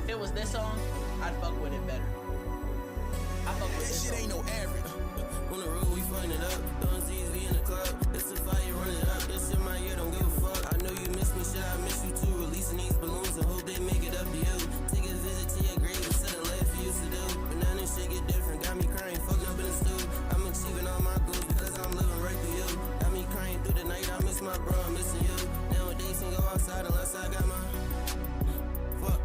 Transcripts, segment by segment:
If it was this song, I'd fuck with it better. I fuck with this Shit song. ain't no average. On the road, we find it up. Throwing Z's, we in the club. It's a fire, run it up. This shit my ear, don't give a fuck. I know you miss me, shit, I miss you too. Releasing these balloons and hope they make it up to you. Take a visit to your grave instead of life you used to do. But now this shit get different, got me crying, fucked up in the stew. I'm achieving all my goals because I'm living right through you. Got me crying through the night, I miss my bro, I'm missing you. Nowadays, can't go outside unless I got my... Fuck.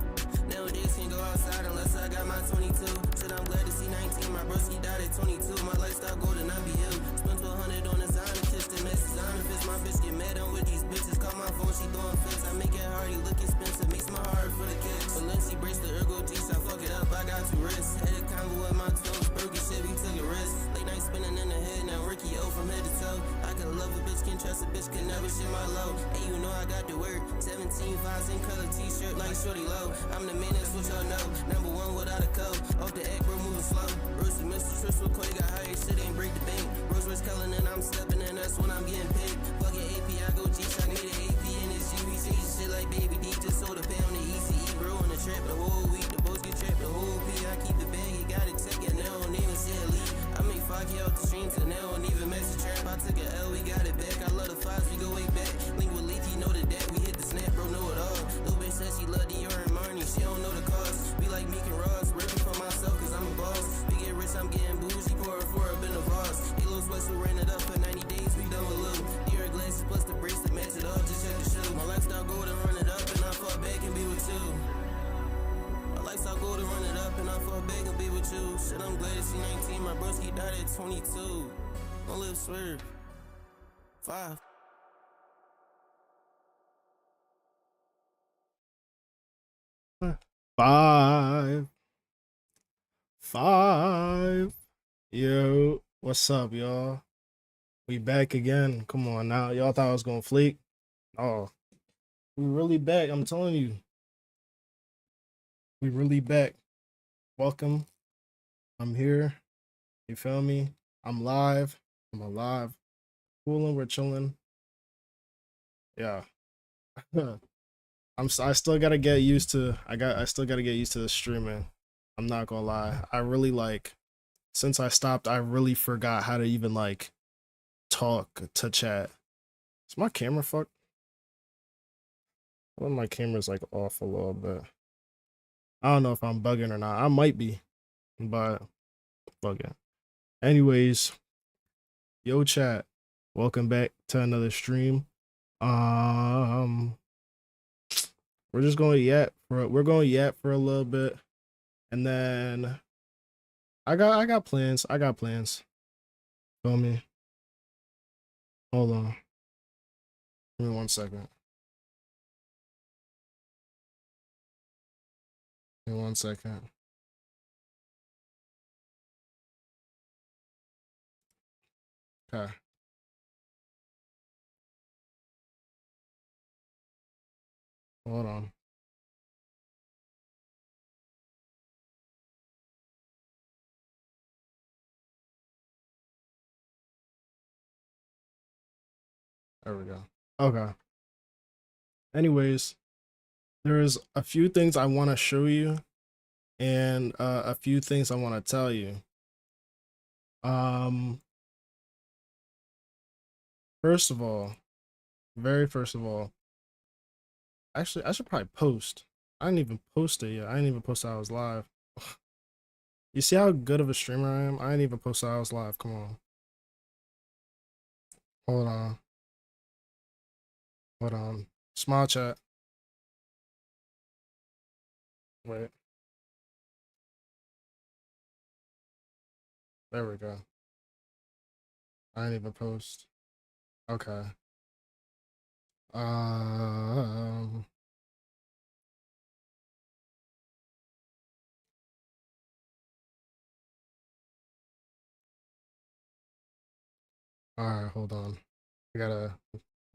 Nowadays, can't go outside unless I got my 22. Shit, I'm glad to see 19. My broski died at 22. My lifestyle golden, I be you. Spent 100 on designer, kissed and mess designer fits. My bitch get mad on with these bitches. Call my phone, she throwing fits. I make it hard, you look expensive. Makes my heart for the kicks. Valencia brace the ergo teeth. I fuck it up, I got 2 wrists. Had a convo with my toes. Burger shit, we took a risk. Late night spinning in the head. Now Ricky O from head to toe. I could love a bitch, can't trust a bitch, can never shit my low. And you know I got the work. 17 vibes in color t-shirt like Shorty Low. I'm the man, that's what y'all know. Number 1 without a code. Off the egg, bro, moving slow. Rosie, Mr. Trish, real quick, got high shit, ain't break the bank. Rose Rich Cullen and I'm stepping in, that's when I'm getting paid. Fuck your AP, I go G-Shock, made an AP in this UBC. Shit like Baby D, just sold a pound of ECE, bro, in the trap the whole week. The boats get trapped the whole P. I keep the bag, you got it, take it, now don't even see a lead. I make 5K out the streams and now don't even mess the trap. I took a L, we got it back. I love the fives, we go way back. Link with Leaky, know the dad, we hit the snap, bro, know it all. Lil' bitch says she love Dior and Marnie, she don't know the cost. We like Meek and Ross, ripping for myself cause I'm a boss. We get rich, I'm getting bougie, pouring for up in the Voss. Halo sweats, we ran it up for 90 days, we done with Lou. Dior glasses plus the bracelet, match it up, just check the shoe. My lifestyle go to run it up and I fall back and be with you. My lifestyle go to run it up and I fall back and be with you. Shit, I'm glad to see 19, my broski died at 22. Don't live swerve. 5. Five. Yo, what's up, y'all? We back again. Come on now. Y'all thought I was gonna flake? Oh, we really back. I'm telling you. We really back. Welcome. I'm here. You feel me? I'm live. I'm alive. Cooling, we're chilling. Yeah. I still gotta get used to I still gotta get used to the streaming. I'm not gonna lie. I really since I stopped, I really forgot how to even talk to chat. Is my camera fucked? Well, my camera's off a little bit. I don't know if I'm bugging or not. I might be, but fuck it. Anyways, yo chat, welcome back to another stream. We're just going to yap for a little bit, and then I got plans. Feel me? Hold on. Give me 1 second. Give me 1 second. Okay. Hold on. There we go. Okay. Anyways, there's a few things I want to show you and a few things I want to tell you. First of all, first of all, actually, I should probably post. I didn't even post it yet. I didn't even post that I was live. You see how good of a streamer I am? I didn't even post that I was live. Come on. Hold on. Hold on. Small chat. Wait. There we go. I didn't even post. Okay. Um. All right, hold on. I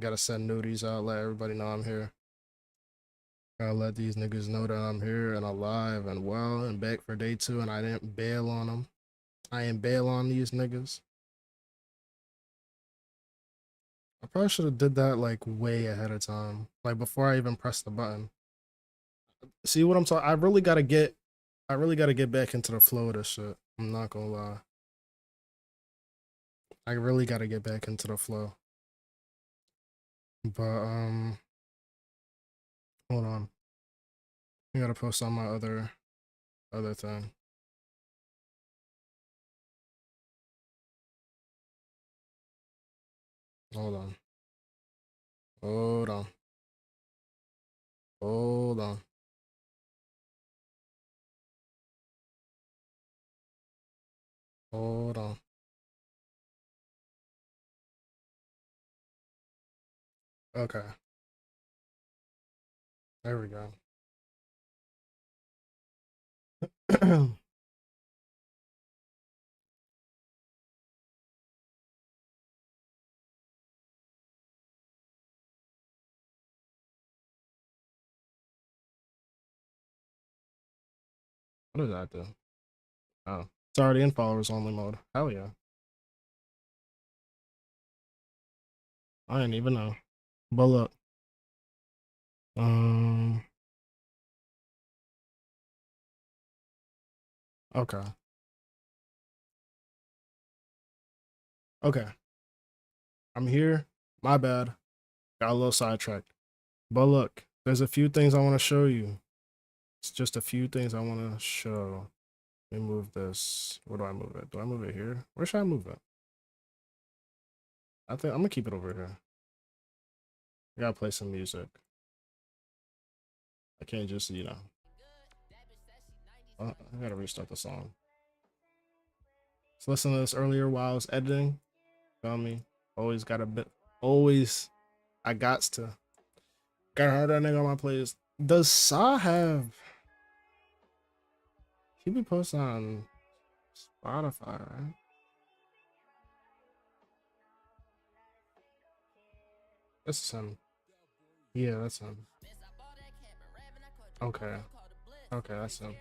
gotta send nudies out. Let everybody know I'm here. Gotta let these niggas know that I'm here and alive and well and back for day 2, and I didn't bail on them. I ain't bail on these niggas. I probably should have did that way ahead of time, before I even pressed the button. see what I'm talking. I really gotta get back into the flow of this shit. I'm not gonna lie. I really gotta get back into the flow. But hold on. I gotta post on my other thing. Hold on. Hold on. Hold on. Hold on. Okay. There we go. What does that do? Oh, it's already in followers only mode. Hell yeah. I didn't even know. But look. Okay. Okay. I'm here. My bad. Got a little sidetracked. But look, there's a few things I want to show you. It's just a few things I want to show. Let me move this. Where do I move it? Do I move it here? Where should I move it? I think I'm gonna keep it over here. I gotta play some music. I can't just, you know. I gotta restart the song. So listen to this earlier while I was editing. Feel me? Always got a bit. Always, I gotta have that nigga on my playlist. Does Sa have? He be posting on Spotify, right? That's him. Yeah, that's him. Okay. Okay, that's him.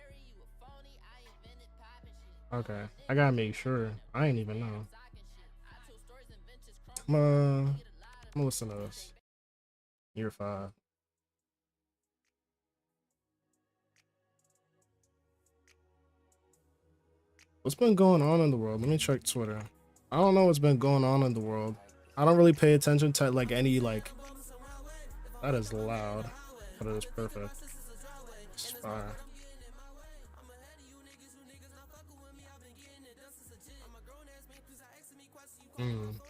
Okay. I gotta make sure. I ain't even know. I'm gonna listen to this. Year 5. What's been going on in the world? Let me check Twitter. I don't know what's been going on in the world. I don't really pay attention to like any like. That is loud, but it is perfect. It's fine. Damn.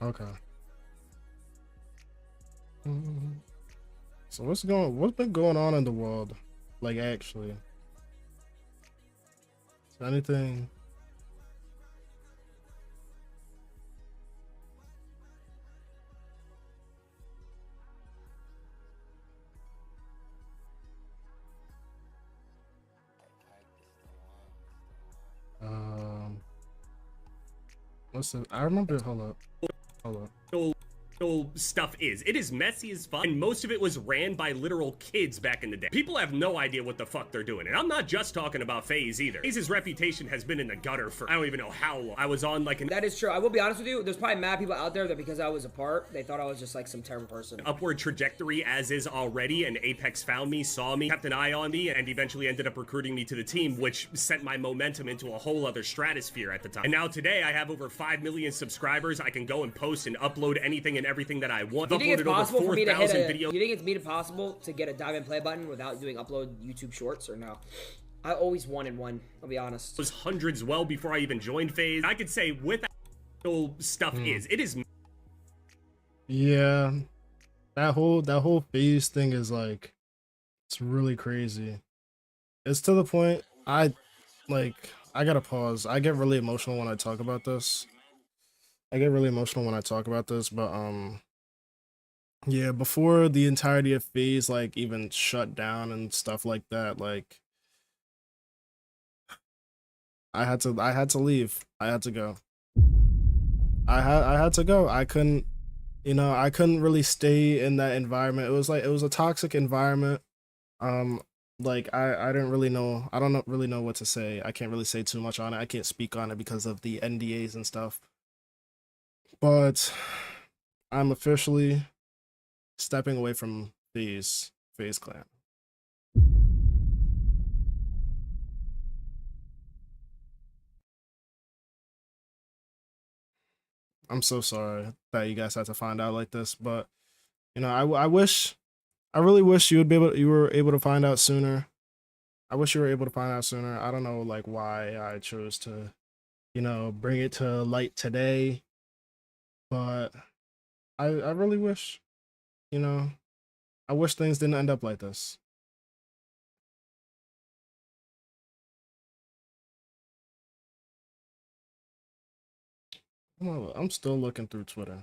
Okay. So what's been going on in the world? Like actually. Is there anything? Listen, I remember. Hold up. Stuff is. It is messy as fuck, and most of it was ran by literal kids back in the day. People have no idea what the fuck they're doing, and I'm not just talking about FaZe either. FaZe's reputation has been in the gutter for I don't even know how long. I was on like an That is true. I will be honest with you. There's probably mad people out there that because I was a part, they thought I was just like some terrible person. upward trajectory as is already, and Apex found me, saw me, kept an eye on me, and eventually ended up recruiting me to the team, which sent my momentum into a whole other stratosphere at the time. And now today I have over 5 million subscribers. I can go and post and upload anything and everything that I want. You think it's possible for me to hit a, videos. you think it's possible to get a diamond play button without doing upload YouTube shorts or no? I always wanted one, I'll be honest. Was hundreds well before I even joined FaZe. I could say with stuff is. It is. Yeah. That whole FaZe thing is like, it's really crazy. It's to the point I gotta pause. I get really emotional when I talk about this. But Yeah, before the entirety of FaZe like even shut down and stuff like that, like I had to leave. I had to go. I had to go. I couldn't, you know, I couldn't really stay in that environment. It was like it was a toxic environment. Um like I didn't really know. I don't really know what to say. I can't really say too much on it. I can't speak on it because of the NDAs and stuff. But I'm officially stepping away from FaZe Clan. I'm so sorry that you guys had to find out like this, but you know, I really wish you were able to find out sooner. I wish you were able to find out sooner. I don't know like why I chose to, you know, bring it to light today, but I really wish, you know, I wish things didn't end up like this. I'm still looking through Twitter.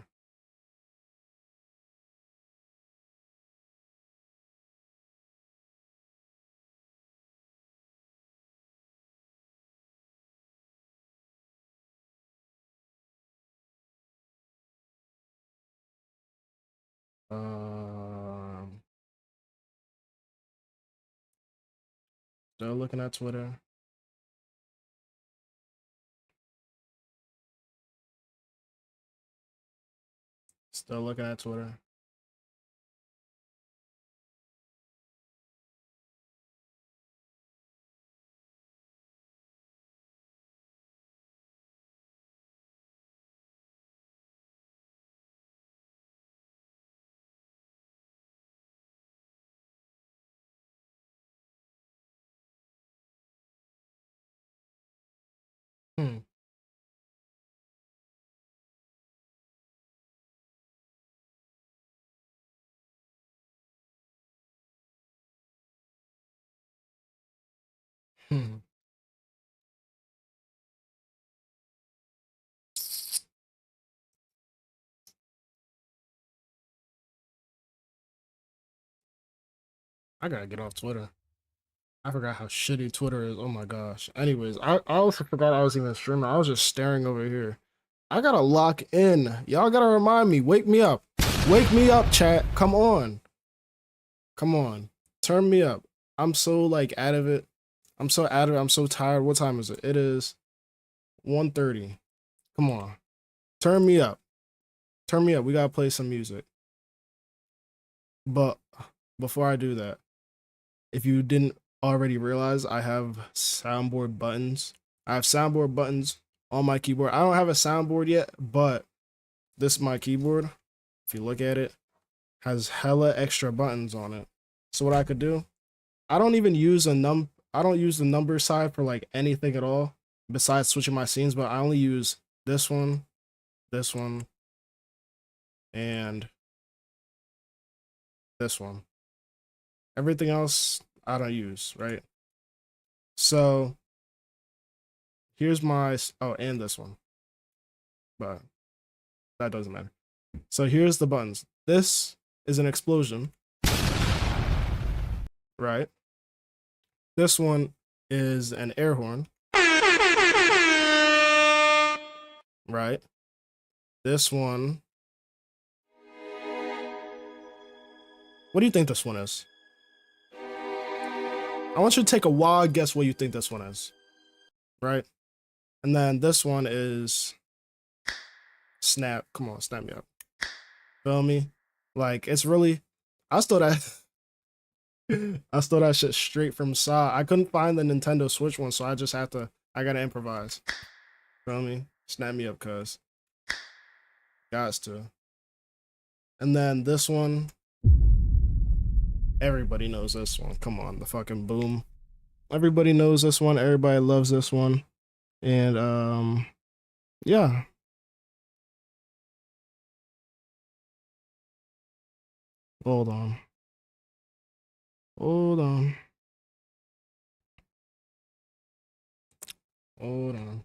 Um, Still looking at Twitter. Still looking at Twitter. Hmm. Hmm. I gotta get off Twitter. I forgot how shitty Twitter is. Oh my gosh. Anyways, I also forgot I was even streaming. I was just staring over here. I gotta lock in. Y'all gotta remind me. Wake me up. Wake me up, chat. Come on. Come on. Turn me up. I'm so like out of it. I'm so out of it. I'm so tired. What time is it? It is 1:30. Come on. Turn me up. Turn me up. We gotta play some music. But before I do that, if you didn't already realize, I have soundboard buttons. I have soundboard buttons on my keyboard. I don't have a soundboard yet, but this is my keyboard. If you look at it, has hella extra buttons on it. So what I could do, I don't even use I don't use the number side for like anything at all besides switching my scenes, but I only use this one, and this one. Everything else I don't use, right? So here's my, oh, and this one, but that doesn't matter. So here's the buttons. This is an explosion, right? This one is an air horn, right? This one, what do you think this one is? I want you to take a wild guess what you think this one is, right? And then this one is snap. Come on, snap me up. Feel me? Like it's really, I stole that. I stole that shit straight from Saw. I couldn't find the Nintendo Switch one, so I gotta improvise. Feel me? Snap me up, cuz. Gots to. And then this one, everybody knows this one. Come on, the fucking boom. Everybody knows this one. Everybody loves this one. And yeah. Hold on. Hold on. Hold on.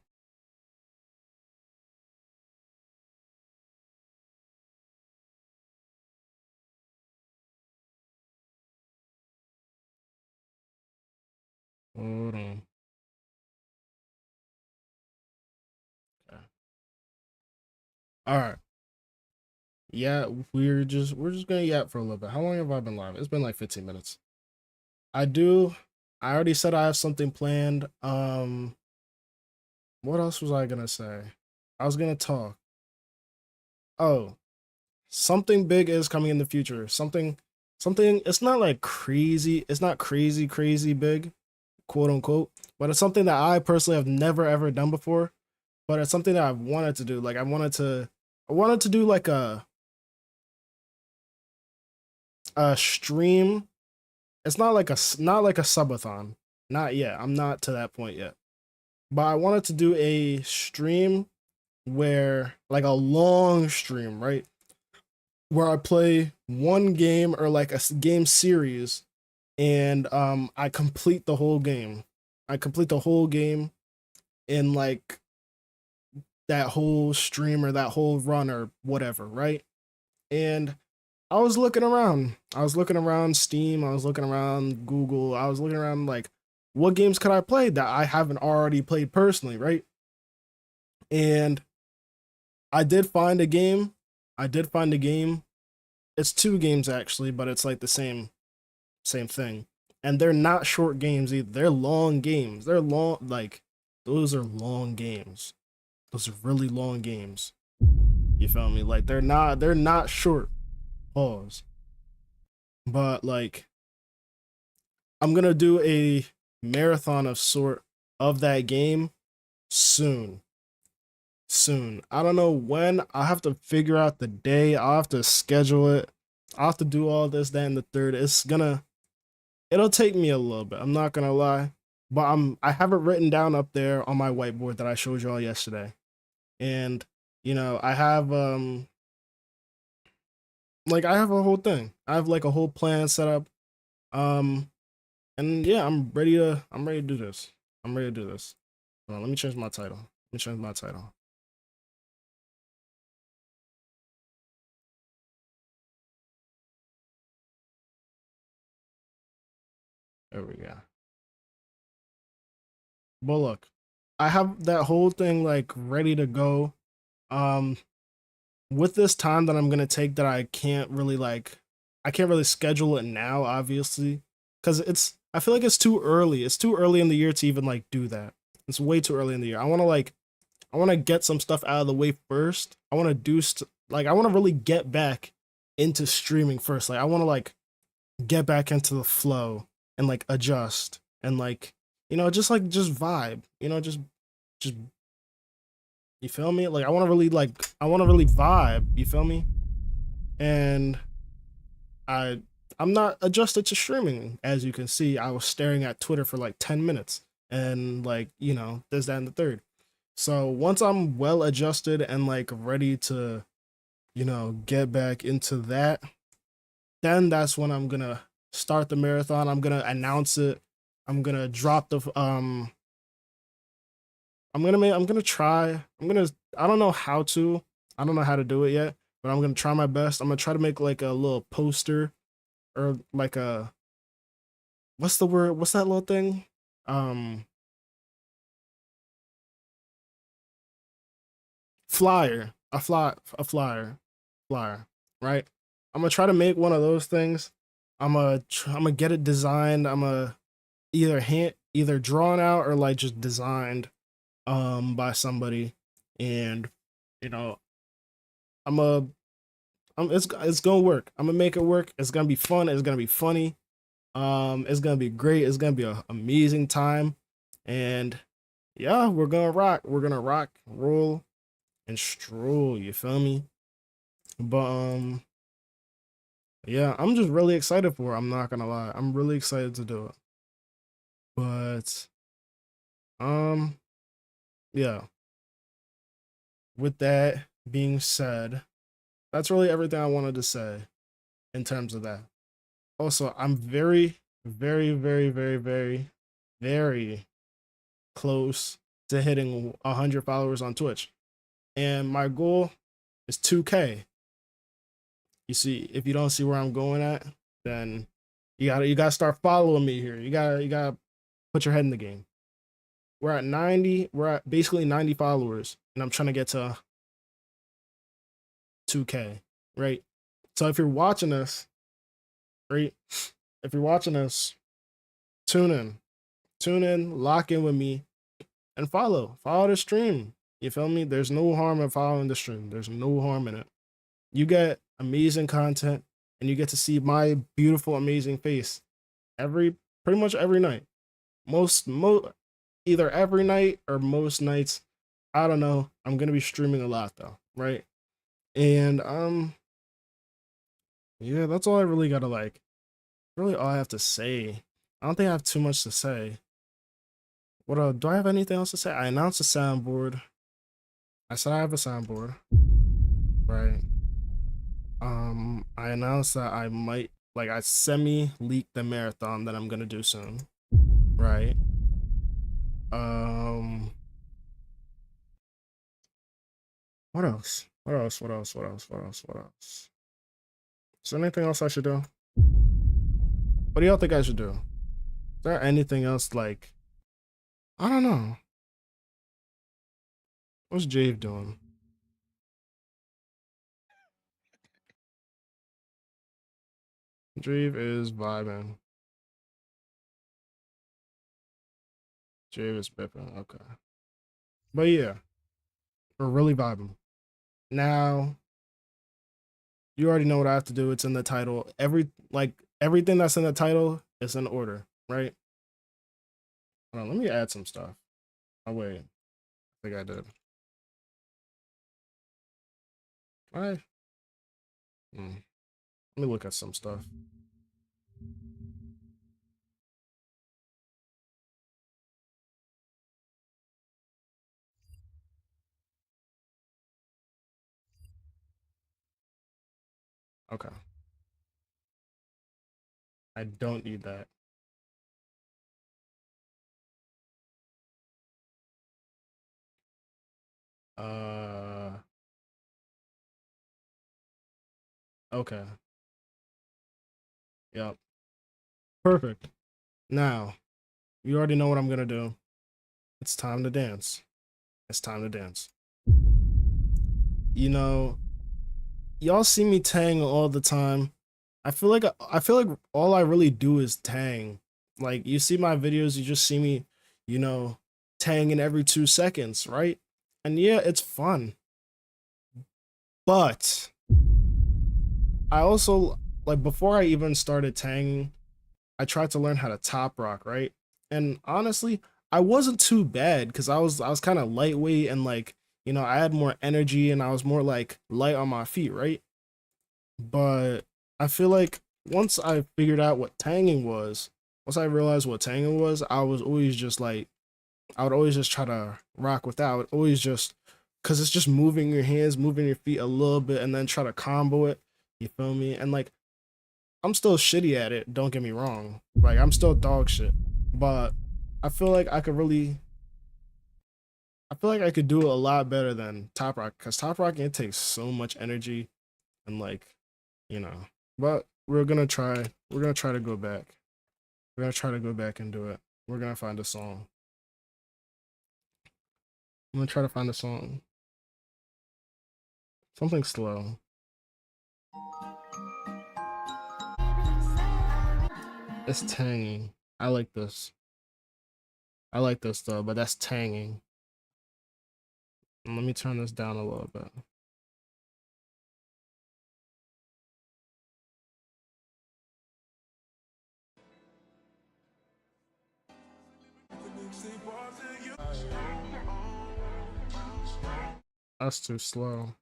Hold on. Okay. All right. Yeah, we're just gonna yap for a little bit. How long have I been live? It's been like 15 minutes. I already said I have something planned. What else was I gonna say? I was gonna talk. Oh, something big is coming in the future. Something it's not like crazy, it's not crazy big, quote unquote, but it's something that I personally have never ever done before. But it's something that I've wanted to do. Like I wanted to do like a stream. It's not like a subathon. Not yet. I'm not to that point yet. But I wanted to do a stream where like a long stream, right? Where I play one game or like a game series and I complete the whole game. I complete the whole game in like that whole stream or that whole run or whatever, right? And I was looking around. I was looking around Steam. I was looking around Google. I was looking around like, what games could I play that I haven't already played personally, right? And I did find a game. I did find a game. It's two games actually, but it's like the same thing. And they're not short games either. They're long games. They're long, like those are long games. Those are really long games. You feel me? Like they're not short. Pause. But like I'm gonna do a marathon of sort of that game soon. I don't know when. I'll have to figure out the day. I'll have to schedule it. I'll have to do all this, that, and the third. It'll take me a little bit. I'm not gonna lie. But I have it written down up there on my whiteboard that I showed y'all yesterday. And you know, I have like I have a whole thing. I have like a whole plan set up. And yeah, I'm ready to do this. I'm ready to do this. Hold on, let me change my title. There we go. But look, I have that whole thing like ready to go. With this time that I'm gonna take that I can't really schedule it now, obviously. Cause I feel like it's too early. It's too early in the year to even like do that. It's way too early in the year. I wanna get some stuff out of the way first. I wanna I wanna really get back into streaming first. Like I wanna like get back into the flow and like adjust and like, you know, just vibe, you know, just you feel me? Like I want to really vibe, you feel me? And I'm not adjusted to streaming. As you can see, I was staring at Twitter for like 10 minutes and like, you know, this, that, and the third. So once I'm well adjusted and like ready to, you know, get back into that, then that's when I'm gonna start the marathon. I'm gonna announce it. I'm gonna drop the I don't know how to. I don't know how to do it yet, but I'm gonna try my best. I'm gonna try to make like a little poster or like what's the word? What's that little thing? Flyer. A flyer. Right? I'm gonna try to make one of those things. I'm gonna get it designed. I'm gonna either drawn out or like just designed by somebody, and you know it's gonna work. I'm gonna make it work. It's gonna be fun. It's gonna be funny. It's gonna be great. It's gonna be an amazing time, and yeah, we're gonna rock, roll, and stroll. You feel me? But yeah, I'm just really excited for it. I'm not gonna lie. I'm really excited to do it. But yeah. With that being said, that's really everything I wanted to say in terms of that. Also, I'm very, very, very, very, very, very close to hitting 100 followers on Twitch. And my goal is 2K. You see, if you don't see where I'm going at, then you gotta start following me here. You gotta put your head in the game. We're at 90. We're at basically 90 followers, and I'm trying to get to 2K, right? So if you're watching this, right? If you're watching this, tune in, lock in with me, and follow the stream. You feel me? There's no harm in following the stream. There's no harm in it. You get amazing content, and you get to see my beautiful, amazing face pretty much every night. Either every night or most nights. I don't know. I'm gonna be streaming a lot though, right? And yeah, that's all I really gotta like. Really, all I have to say. I don't think I have too much to say. What do I have anything else to say? I announced a soundboard. I said I have a soundboard, right? I announced that I might I semi-leaked the marathon that I'm gonna do soon, right? What else? What else? What else? What else? What else? What else? Is there anything else I should do? What do y'all think I should do? Is there anything else like? I don't know. What's Jave doing? Jave is vibing. Jave is bipping. Okay. But yeah, we're really vibing. Now, you already know what I have to do. It's in the title. Everything that's in the title is in order, right? Hold on, let me add some stuff. Oh wait, I think I did. All right. Let me look at some stuff. Okay. I don't need that. Okay. Yep. Perfect. Now, you already know what I'm gonna do. It's time to dance. It's time to dance. You know, y'all see me tang all the time. I feel like all I really do is tang. Like, you see my videos, you just see me, you know, tanging every 2 seconds, right? And yeah, it's fun. But I also, before I even started tanging, I tried to learn how to top rock, right? And honestly, I wasn't too bad because I was kind of lightweight and I had more energy and I was more light on my feet, right? But I feel like once I figured out what tanging was, once I realized what tanging was, I was always just I would always just try to rock with that. I would always just, cause it's just moving your hands, moving your feet a little bit, and then try to combo it. You feel me? And I'm still shitty at it. Don't get me wrong. I'm still dog shit, but I feel like I could do it a lot better than top rock. Cause top rocking, it takes so much energy, and But we're gonna try. We're gonna try to go back. We're gonna try to go back and do it. We're gonna find a song. I'm gonna try to find a song. Something slow. It's tanging. I like this. I like this though, but that's tanging. Let me turn this down a little bit. That's too slow.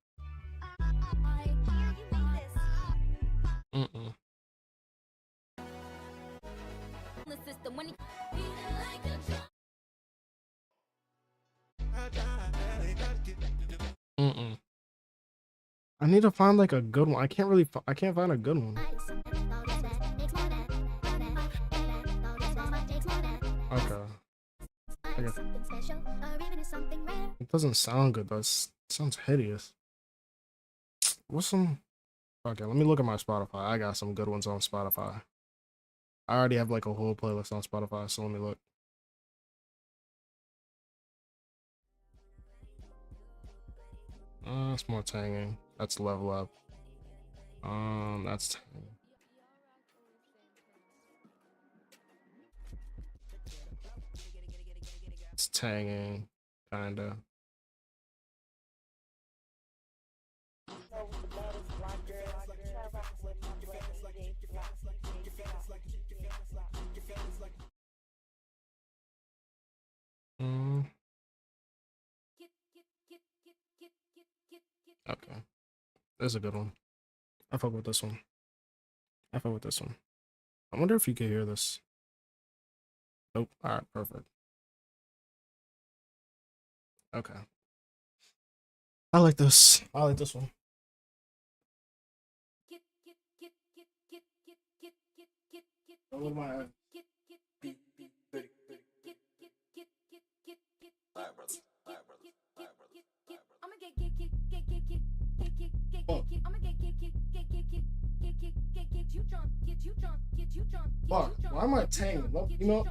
I need to find a good one. I can't find a good one. Okay. It doesn't sound good though. It sounds hideous. What's some? Okay, let me look at my Spotify. I got some good ones on Spotify. I already have a whole playlist on Spotify, so let me look. That's more tanging. That's level up. That's tanging. It's tanging, kinda. Okay. This is a good one. I fuck with this one. I fuck with this one. I wonder if you can hear this. Nope. Alright, perfect. Okay. I like this. I like this one. Don't look my eye. Fuck, why am I tangling? You know,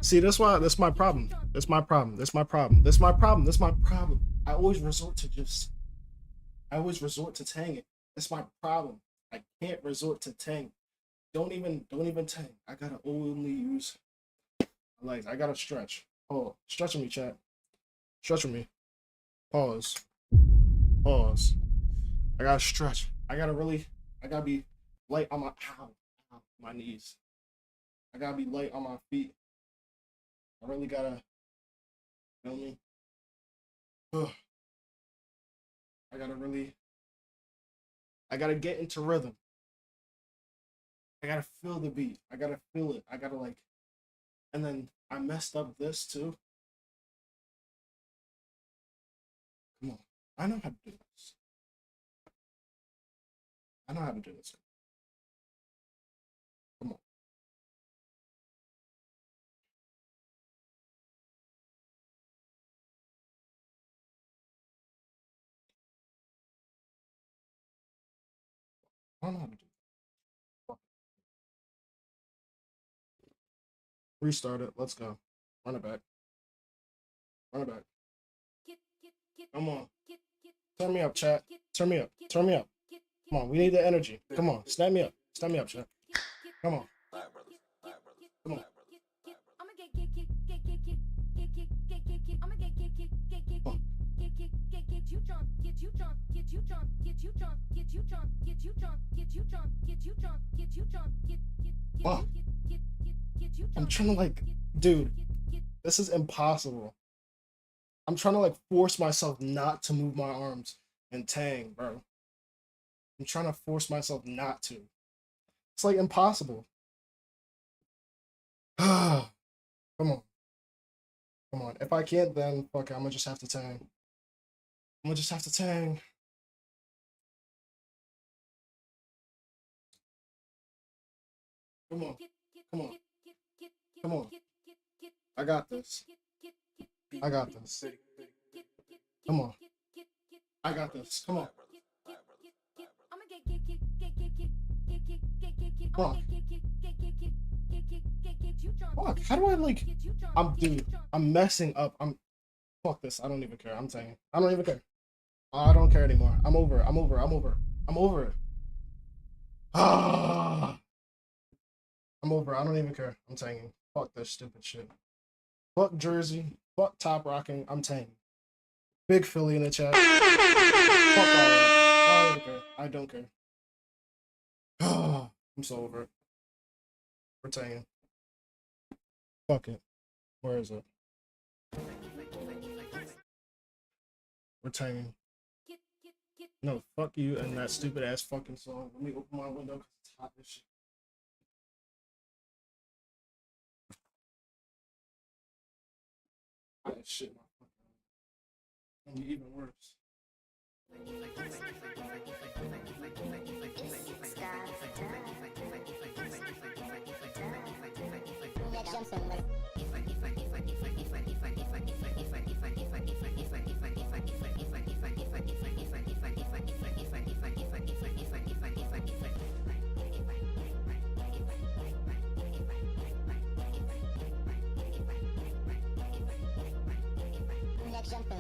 see, that's why, that's my problem. That's my problem. That's my problem. That's my problem. That's my problem. I always resort to tanging. That's my problem. I can't resort to tang. Don't even tang. I gotta only use my legs. I gotta stretch. Oh, stretch with me, chat. Stretch with me. Pause. Pause. I gotta stretch. I gotta be light on my knees. I gotta be light on my feet. I really gotta, feel me? Ugh. I gotta get into rhythm. I gotta feel the beat. I gotta feel it. I gotta like, and then I messed up this too. Come on. I know how to do this. I know how to do this. Come on. I don't know how to do it. Restart it. Let's go. Run it back. Run it back. Come on. Turn me up, chat. Turn me up. Turn me up. Come on. We need the energy. Come on. Snap me up. Snap me up, chat. Come on. Come on. Wow. I'm trying to like, dude, this is impossible. I'm trying to like force myself not to move my arms and tang, bro. I'm trying to force myself not to. It's like impossible. Come on. Come on. If I can't, then fuck it, I'm gonna just have to tang. I'm gonna just have to tang. Come on. Come on. Come on. I got this. I got this. Come on. I got this. Come on. Come on. Fuck, how do I like, I'm messing up. Fuck this. I don't even care. I'm saying, I don't even care. I don't care anymore. I'm over it. I'm over it. Ah. I'm over. I don't even care. I'm tanging. Fuck this stupid shit. Fuck Jersey. Fuck Top Rocking. I'm tanging. Big Philly in the chat. Fuck all of it. I don't care. I'm so over it. We're tanging. Fuck it. Where is it? We're tanging. No, fuck you and that stupid ass fucking song. Let me open my window because it's hot as shit. Hot as shit, my fucking. And even worse.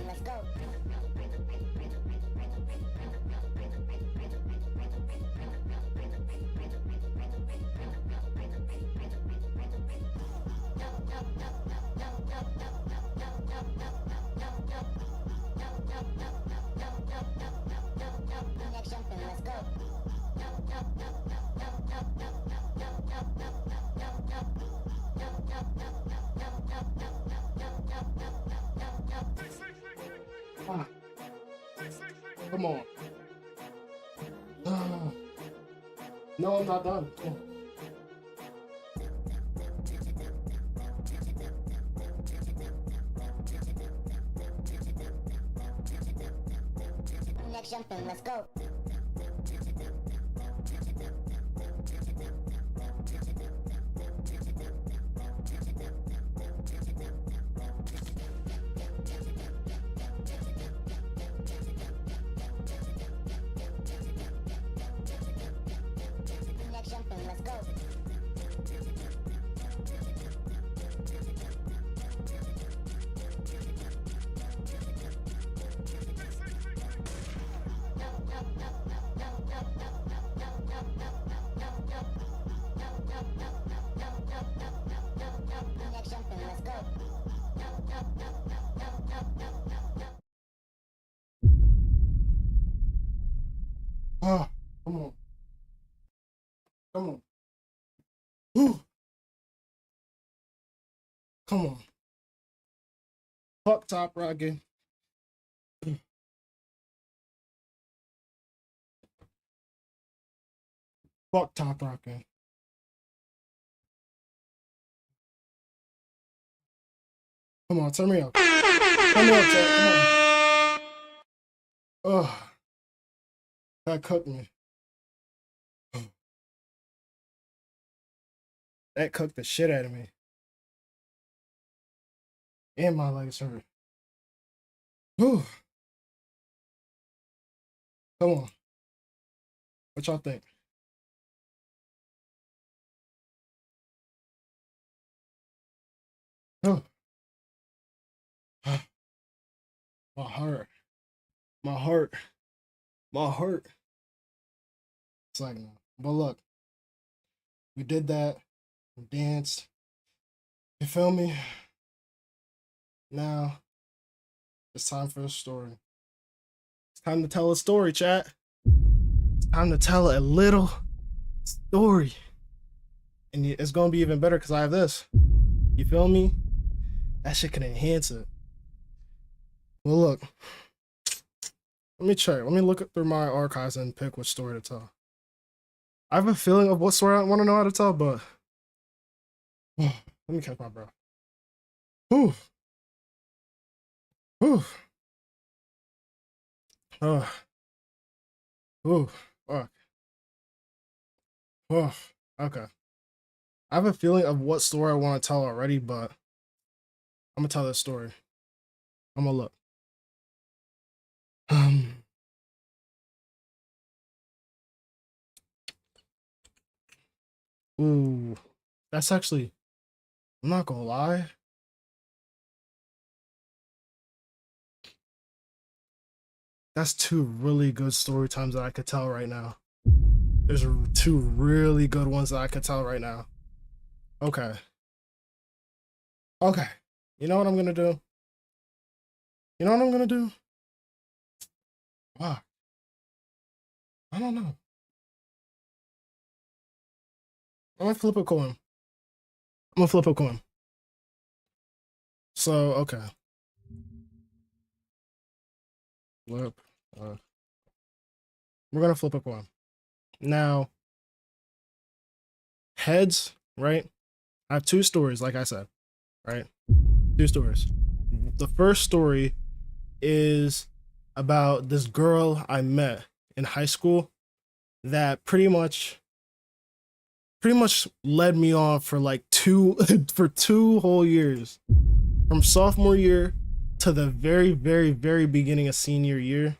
Let's go. Ah. Come on. Ah. No, I'm not done. Come on. Next jumping, let's go. Next jumping, let's go. Next jumping, let's go. Ah, come on. Come on. Whew. Come on. Fuck Top Rocket. Fuck Top Rocket. Come on, turn me up. Turn me up, Chad. Come on. Ugh. That cooked me. That cooked the shit out of me. And my legs hurt. Whew. Come on. What y'all think? Oh. My heart. My heart. My heart. It's like, no. But look, we did that. We danced. You feel me? Now, it's time for a story. It's time to tell a story, chat. It's time to tell a little story. And it's going to be even better because I have this. You feel me? That shit can enhance it. Well, look. Let me check. Let me look through my archives and pick which story to tell. I have a feeling of what story I want to know how to tell, but let me catch my breath. Whew. Whew. Oh. Whew. Fuck. Oh. Okay. I have a feeling of what story I want to tell already, but I'm gonna tell this story. I'm gonna look. Ooh, that's actually, I'm not gonna lie. That's two really good story times that I could tell right now. There's two really good ones that I could tell right now. Okay. Okay. You know what I'm gonna do? You know what I'm gonna do? Wow. I don't know. I'm gonna flip a coin. I'm gonna flip a coin. So, okay. Flip. We're gonna flip a coin. Now, heads, right? I have two stories, like I said, right? Two stories. The first story is about this girl I met in high school that pretty much led me on for like two whole years, from sophomore year to the very, very, very beginning of senior year.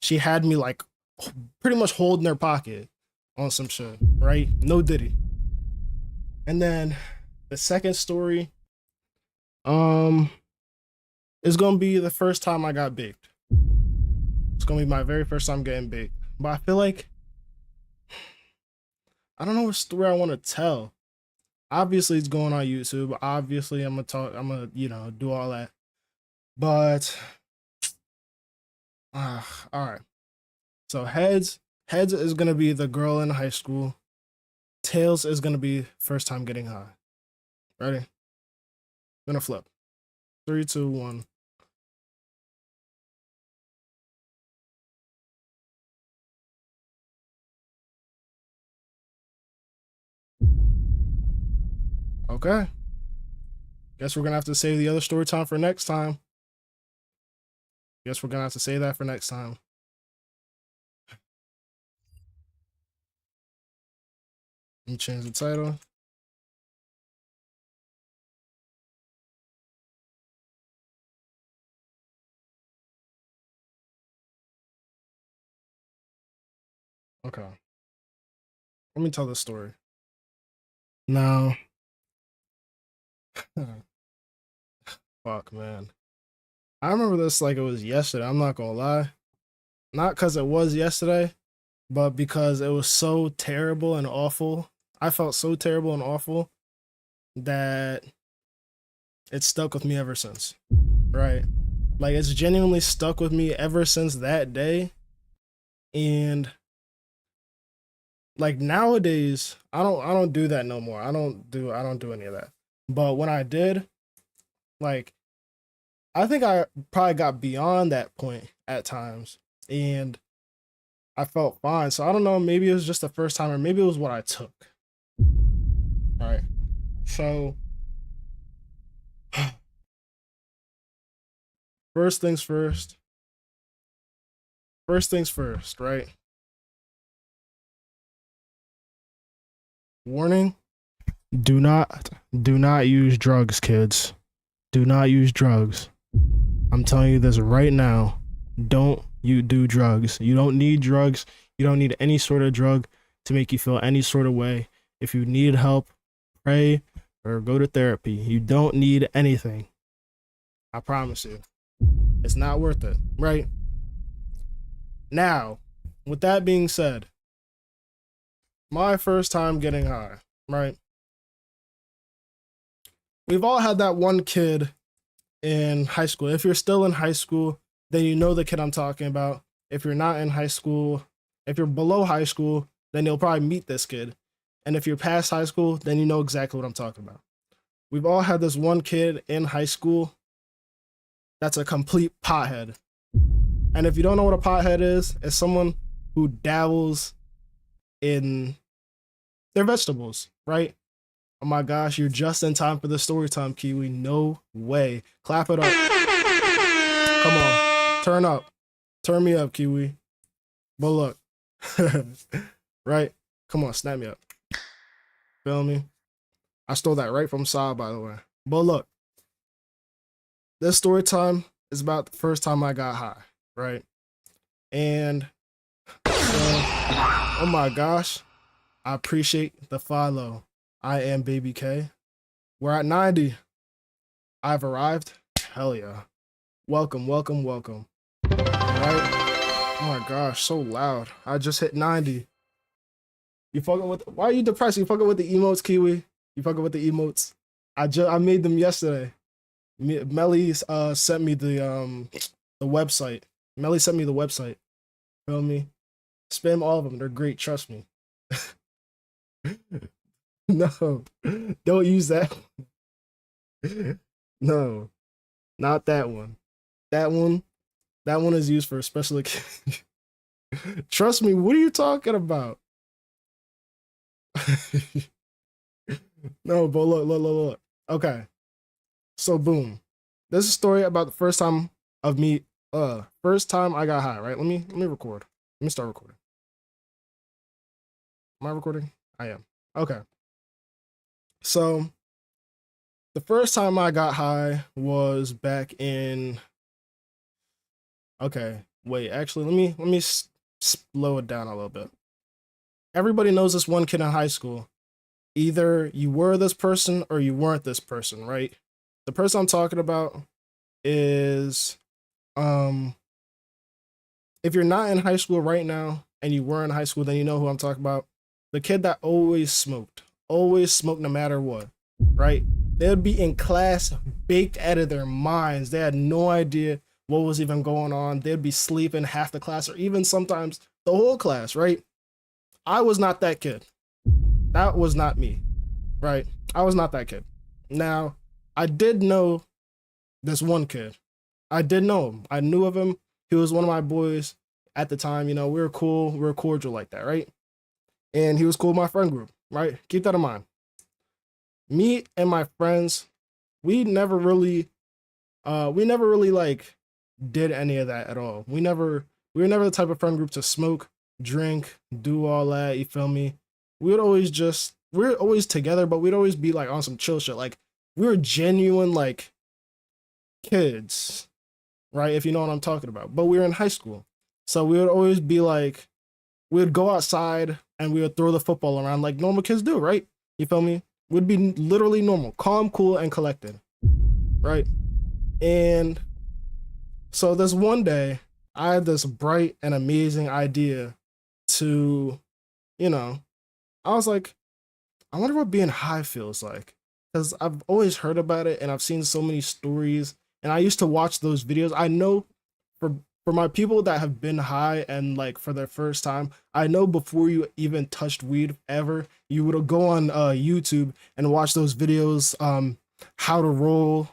She had me like pretty much holding her pocket on some shit, right? No diddy. And then the second story is gonna be the first time I got baked. It's gonna be my very first time getting baked. But I feel like I don't know what story I want to tell. Obviously, it's going on YouTube. Obviously, I'm gonna, do all that. But, all right. So heads is gonna be the girl in high school. Tails is gonna be first time getting high. Ready? I'm gonna flip. 3, 2, 1. Okay. Guess we're gonna have to save the other story time for next time. Guess we're gonna have to save that for next time. Let me change the title. Okay. Let me tell the story. Now, fuck, man. I remember this like it was yesterday. I'm not gonna lie. Not because it was yesterday, but because it was so terrible and awful. I felt so terrible and awful that it stuck with me ever since. Right? Like it's genuinely stuck with me ever since that day. And like nowadays, I don't do that no more. I don't do any of that. But when I did, like I think I probably got beyond that point at times and I felt fine. So I don't know, maybe it was just the first time or maybe it was what I took. All right. So first things first. First things first, right? Warning, do not use drugs, kids. Do not use drugs. I'm telling you this right now. Don't you do drugs. You don't need drugs. You don't need any sort of drug to make you feel any sort of way. If you need help, pray or go to therapy. You don't need anything. I promise you. It's not worth it, right? Now, with that being said, my first time getting high, right? We've all had that one kid in high school. If you're still in high school, then you know the kid I'm talking about. If you're not in high school, if you're below high school, then you'll probably meet this kid. And if you're past high school, then you know exactly what I'm talking about. We've all had this one kid in high school that's a complete pothead. And if you don't know what a pothead is, it's someone who dabbles in their vegetables, right? Oh my gosh, you're just in time for the story time, Kiwi. No way. Clap it up. Come on. Turn up. Turn me up, Kiwi. But look. Right? Come on, snap me up. Feel me? I stole that right from Saab, by the way. But look. This story time is about the first time I got high, right? And so, oh my gosh. I appreciate the follow. I am Baby K. We're at 90. I've arrived. Hell yeah. Welcome, welcome, welcome. All right? Oh my gosh, so loud. I just hit 90. You fucking with, why are you depressed? You fucking with the emotes, Kiwi? You fucking with the emotes? I made them yesterday. Melly sent me the website. Melly sent me the website. Feel me? Spam all of them. They're great, trust me. No, don't use that. No, not that one. That one is used for special occasions. Trust me, what are you talking about? No, but look. Okay. So boom. This is a story about the first time of me, first time I got high, right? Let me record. Let me start recording. Am I recording? I am. Okay. So the first time I got high was back in, okay, wait, actually, let me slow it down a little bit. Everybody knows this one kid in high school. Either you were this person or you weren't this person, right? The person I'm talking about is, if you're not in high school right now and you were in high school, then you know who I'm talking about. The kid that always smoked no matter what, right? They would be in class baked out of their minds. They had no idea what was even going on. They'd be sleeping half the class or even sometimes the whole class, right? I was not that kid. That was not me, right? I was not that kid. Now, I did know this one kid. I did know him. I knew of him. He was one of my boys at the time. You know, we were cool. We were cordial like that, right? And he was cool with my friend group, right? Keep that in mind. me and my friends, we never really like did any of that at all. We were never the type of friend group to smoke, drink, do all that, you feel me? We're always together, but we'd always be like on some chill shit. Like we were genuine like kids, right? If you know what I'm talking about. But we were in high school. So we would always be like, we would go outside and we would throw the football around like normal kids do, right? You feel me? We'd be literally normal, calm, cool, and collected, right? And so this one day, I had this bright and amazing idea to, you know, I was like, I wonder what being high feels like. Because I've always heard about it and I've seen so many stories and I used to watch those videos. I know for my people that have been high and like for their first time, I know before you even touched weed ever, you would go on YouTube and watch those videos, how to roll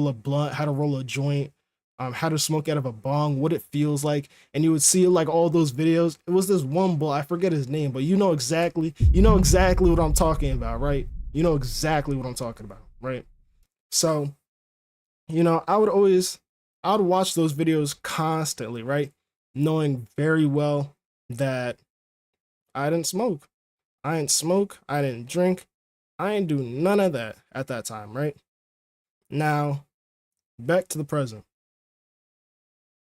a blunt, how to roll a joint, how to smoke out of a bong, what it feels like, and you would see like all those videos. It was this one bull, I forget his name, but you know exactly what I'm talking about, right? You know exactly what I'm talking about, right? So, you know, I would watch those videos constantly, right? Knowing very well that I didn't smoke. I didn't drink. I didn't do none of that at that time, right? Now, back to the present.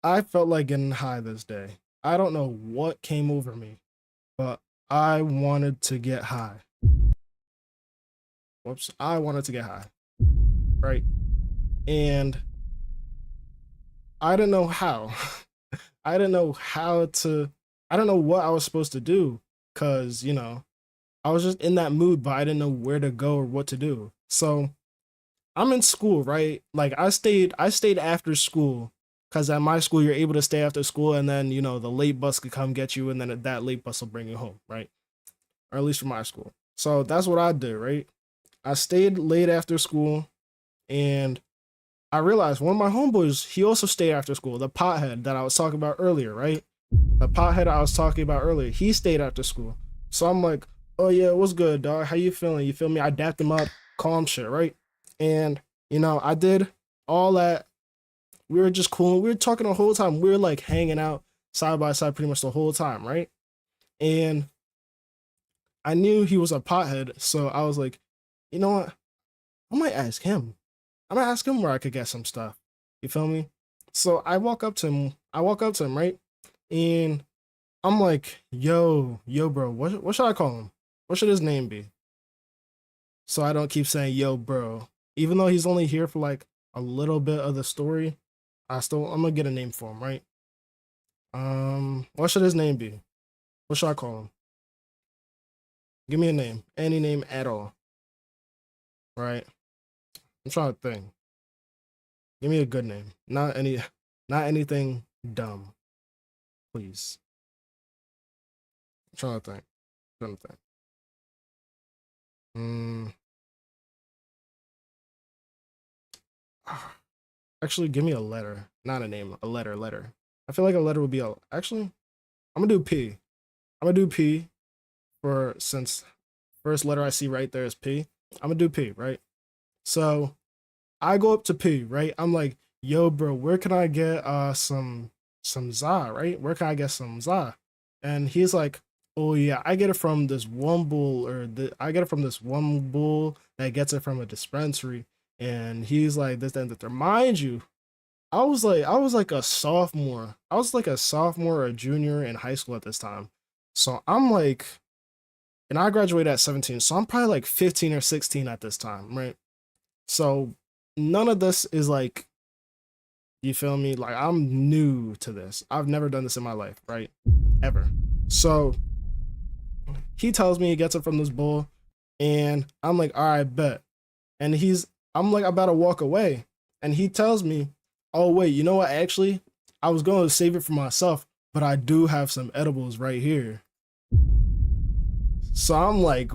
I felt like getting high this day. I don't know what came over me, but I wanted to get high. Whoops, I wanted to get high, right? And I didn't know how. I didn't know what I was supposed to do because, you know, I was just in that mood, but I didn't know where to go or what to do. So I'm in school, right? Like I stayed after school because at my school, you're able to stay after school and then, you know, the late bus could come get you and then that late bus will bring you home, right? Or at least from my school. So that's what I did, right? I stayed late after school and I realized one of my homeboys, he also stayed after school, the pothead that I was talking about earlier, right? The pothead I was talking about earlier, he stayed after school. So I'm like, oh yeah, what's good, dog? How you feeling? You feel me? I dapped him up, calm shit, right? And, you know, I did all that. We were just cool. We were talking the whole time. We were like hanging out side by side pretty much the whole time, right? And I knew he was a pothead, so I was like, you know what? I might ask him. I'm gonna ask him where I could get some stuff. You feel me? So I walk up to him, right? And I'm like, yo, bro, what should I call him? What should his name be? So I don't keep saying yo, bro. Even though he's only here for like a little bit of the story, I'm gonna get a name for him, right? What should his name be? What should I call him? Give me a name. Any name at all. Right? I'm trying to think. Give me a good name. Not anything dumb. Please. I'm trying to think. Actually, give me a letter. Not a name, a letter. I feel like a letter would be actually, I'm gonna do P. I'm gonna do P since first letter I see right there is P. I'm gonna do P, right? So I go up to P, right? I'm like, yo, bro, where can I get some za, right? Where can I get some za? And he's like, oh yeah, I get it from this one bull, I get it from this one bull that gets it from a dispensary. And he's like, this, that, that. Mind you, I was like a sophomore. I was like a sophomore or a junior in high school at this time. So I'm like, and I graduated at 17. So I'm probably like 15 or 16 at this time, right? So none of this is like, you feel me? Like I'm new to this. I've never done this in my life, right? Ever. So he tells me he gets it from this bull and I'm like, all right, bet. And I'm like about to walk away and he tells me, oh wait, you know what? Actually, I was going to save it for myself, but I do have some edibles right here. So I'm like,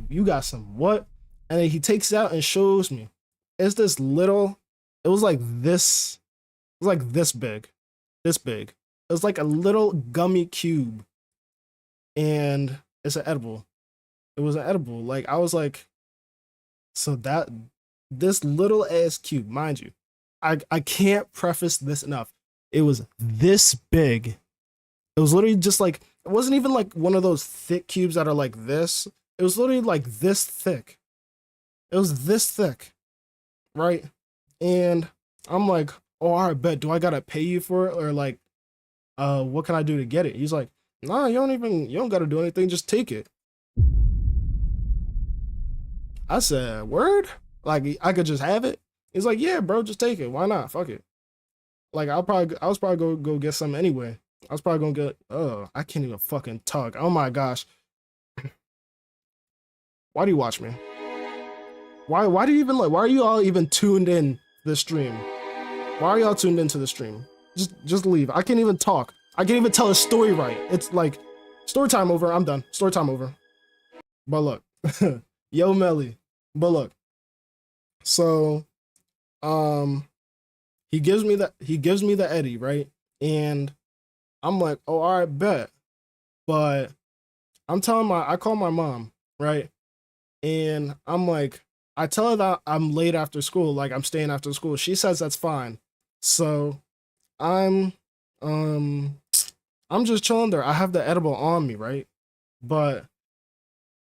you got some what? And then he takes it out and shows me. It's this little, it was like this big. It was like a little gummy cube. And it's an edible. It was an edible. Like, I was like, So that this little ass cube, mind you, I can't preface this enough. It was this big. It was literally just like, it wasn't even like one of those thick cubes that are like this. It was literally like this thick. It was this thick, right? And I'm like, oh, all right, bet. Do I gotta pay you for it, or like, what can I do to get it? He's like, nah, you don't gotta do anything. Just take it. I said, word? Like, I could just have it? He's like, yeah, bro, just take it. Why not? Fuck it. Like, I was probably go get some anyway. I was probably gonna get, oh, I can't even fucking talk. Oh my gosh. Why do you watch me? Why do you even, like, why are you all even tuned in the stream? Why are y'all tuned into the stream? Just leave. I can't even talk. I can't even tell a story right. It's like, story time over. I'm done. Story time over. But look, yo, Melly. But look, so, he gives me the Eddie, right? And I'm like, oh, all right, bet. But I call my mom, right? And I'm like, I tell her that I'm late after school, like I'm staying after school. She says that's fine. So I'm just chilling there. I have the edible on me, right? But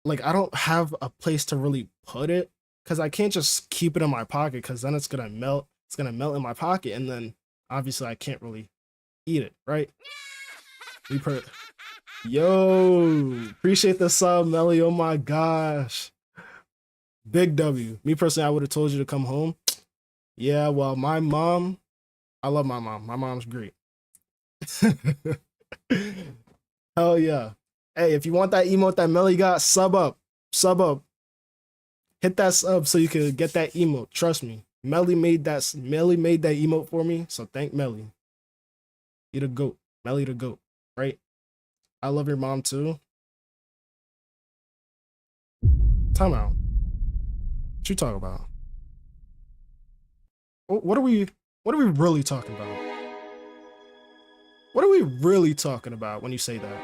like, I don't have a place to really put it, because I can't just keep it in my pocket, because then it's gonna melt. It's gonna melt in my pocket, and then obviously I can't really eat it, right? Yo, appreciate the sub, Melly. Oh my gosh. Big W. Me personally, I would have told you to come home. Yeah, well, my mom, I love my mom. My mom's great. Hell yeah. Hey, if you want that emote that Melly got, sub up. Sub up. Hit that sub so you can get that emote. Trust me. Melly made that emote for me, so thank Melly. You the GOAT. Melly the GOAT, right? I love your mom too. Time out. What you talking about? What are we really talking about? What are we really talking about when you say that?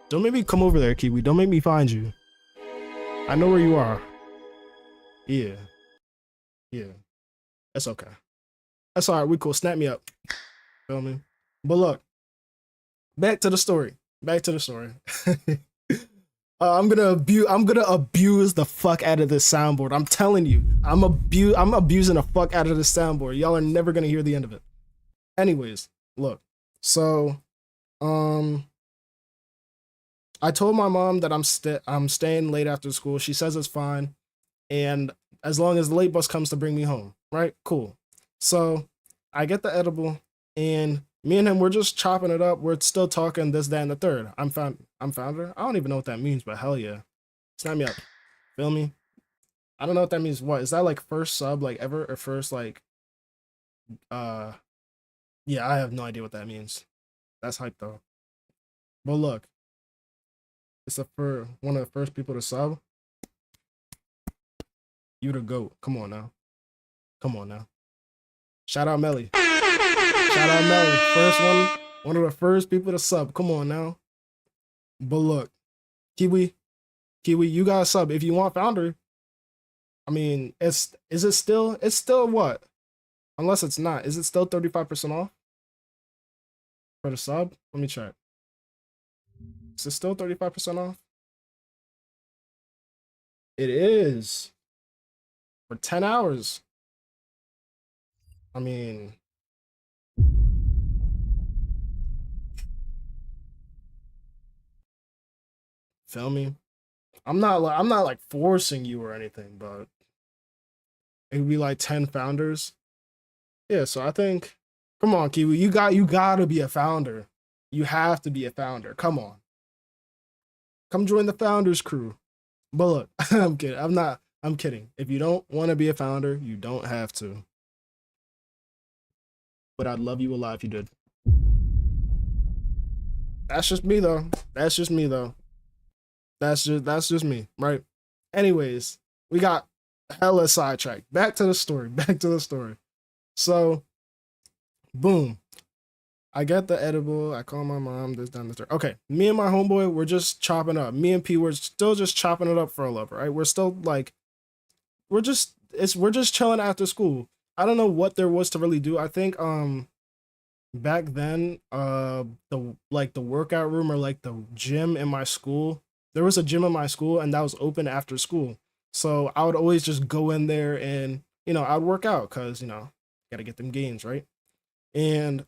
Don't make me come over there, Kiwi. Don't make me find you. I know where you are. Yeah. Yeah. That's okay. That's all right. We cool. Snap me up. Feel me? But look, back to the story. I'm gonna abuse the fuck out of this soundboard. I'm telling you, I'm abusing the fuck out of this soundboard. Y'all are never gonna hear the end of it. Anyways, look. So, I told my mom that I'm staying late after school. She says it's fine, and as long as the late bus comes to bring me home, right? Cool. So I get the edible, and me and him, we're just chopping it up. We're still talking this, that, and the third. I'm founder. I don't even know what that means, but hell yeah. Snap me up. Feel me? I don't know what that means. What is that, like first sub like ever, or first like yeah, I have no idea what that means. That's hype though. But look, it's for one of the first people to sub. You the GOAT. Come on now. Shout out Melly. First one of the first people to sub. Come on now. But look, Kiwi, you got to sub if you want founder. I mean, it's still what? Unless it's not. Is it still 35% off for the sub? Let me check. Is it still 35% off? It is. For 10 hours. I mean, feel me? I'm not like forcing you or anything, but it would be like 10 founders. Yeah, so I think, come on, Kiwi, you gotta be a founder. You have to be a founder. Come on. Come join the founders crew. But look, I'm kidding. I'm kidding. If you don't want to be a founder, you don't have to. But I'd love you a lot if you did. That's just me though. That's just me, right? Anyways, we got hella sidetracked. Back to the story. So, boom. I get the edible. I call my mom. This, down, this. Okay, me and my homeboy, we're just chopping up. Me and P, we're still just chopping it up for a love, right? We're still like we're just chilling after school. I don't know what there was to really do. I think back then the workout room or like the gym in my school, there was a gym in my school and that was open after school. So I would always just go in there and, you know, I'd work out because, you know, gotta get them gains, right? And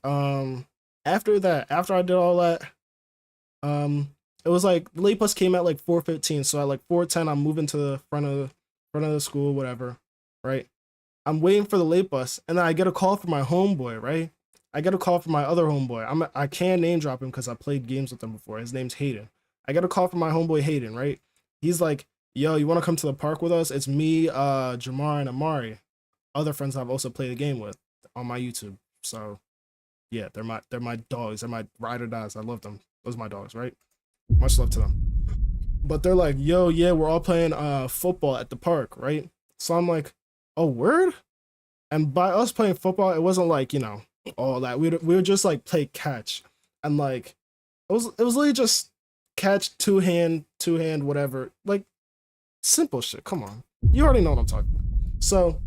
after that, after I did all that, it was like the late bus came at like 4:15. So at like 4:10, I'm moving to the front of the school, whatever, right? I'm waiting for the late bus, and then I get a call from my homeboy, right? I get a call from my other homeboy. I can't name drop him because I played games with him before. His name's Hayden. I get a call from my homeboy Hayden, right? He's like, yo, you want to come to the park with us? It's me, Jamar, and Amari. Other friends I've also played the game with on my YouTube. So yeah, they're my dogs. They're my ride or dies. I love them. Those are my dogs, right? Much love to them. But they're like, yo, yeah, we're all playing football at the park, right? So I'm like, oh, word? And by us playing football, it wasn't like, you know, all that. We would just like play catch. And like it was literally just catch, two hand, whatever. Like simple shit. Come on. You already know what I'm talking about. So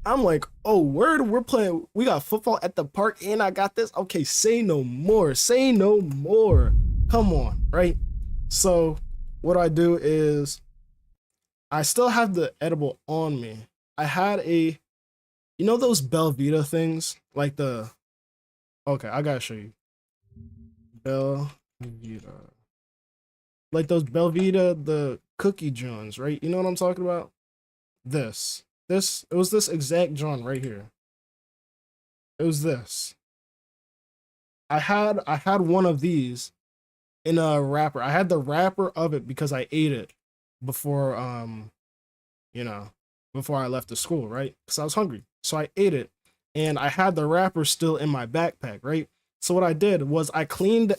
I'm like, oh, word, we got football at the park and I got this. Okay, say no more. Say no more. Come on, right? So what I do is I still have the edible on me. I had you know those Belvita things? Like okay, I gotta show you. Belvita. Like those Belvita, the cookie joints, right? You know what I'm talking about? It was this exact joint right here. It was this. I had one of these in a wrapper. I had the wrapper of it because I ate it before you know, before I left the school, right? Because I was hungry. So I ate it and I had the wrapper still in my backpack, right? So what I did was I cleaned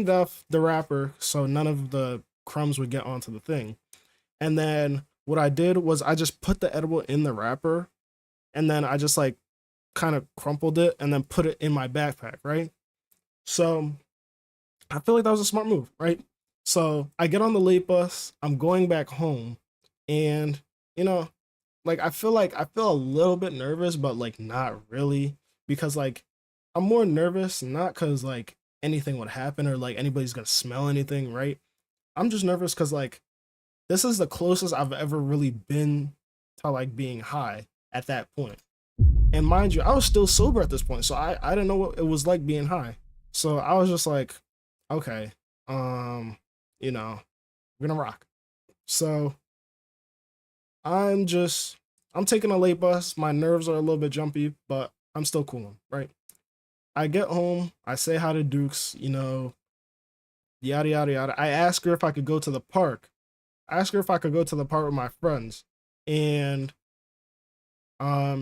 off the wrapper so none of the crumbs would get onto the thing. And then what I did was I just put the edible in the wrapper and then I just like kind of crumpled it and then put it in my backpack, right? So I feel like that was a smart move, right? So I get on the late bus, I'm going back home, and you know, like I feel a little bit nervous, but like not really, because like I'm more nervous not because like anything would happen or like anybody's gonna smell anything, right? I'm just nervous because like this is the closest I've ever really been to like being high at that point. And mind you, I was still sober at this point, so I didn't know what it was like being high. So I was just like, okay, you know, we're gonna rock. So I'm taking a late bus. My nerves are a little bit jumpy, but I'm still cool, right? I get home, I say hi to Dukes, you know, yada yada yada. I ask her if I could go to the park. With my friends. And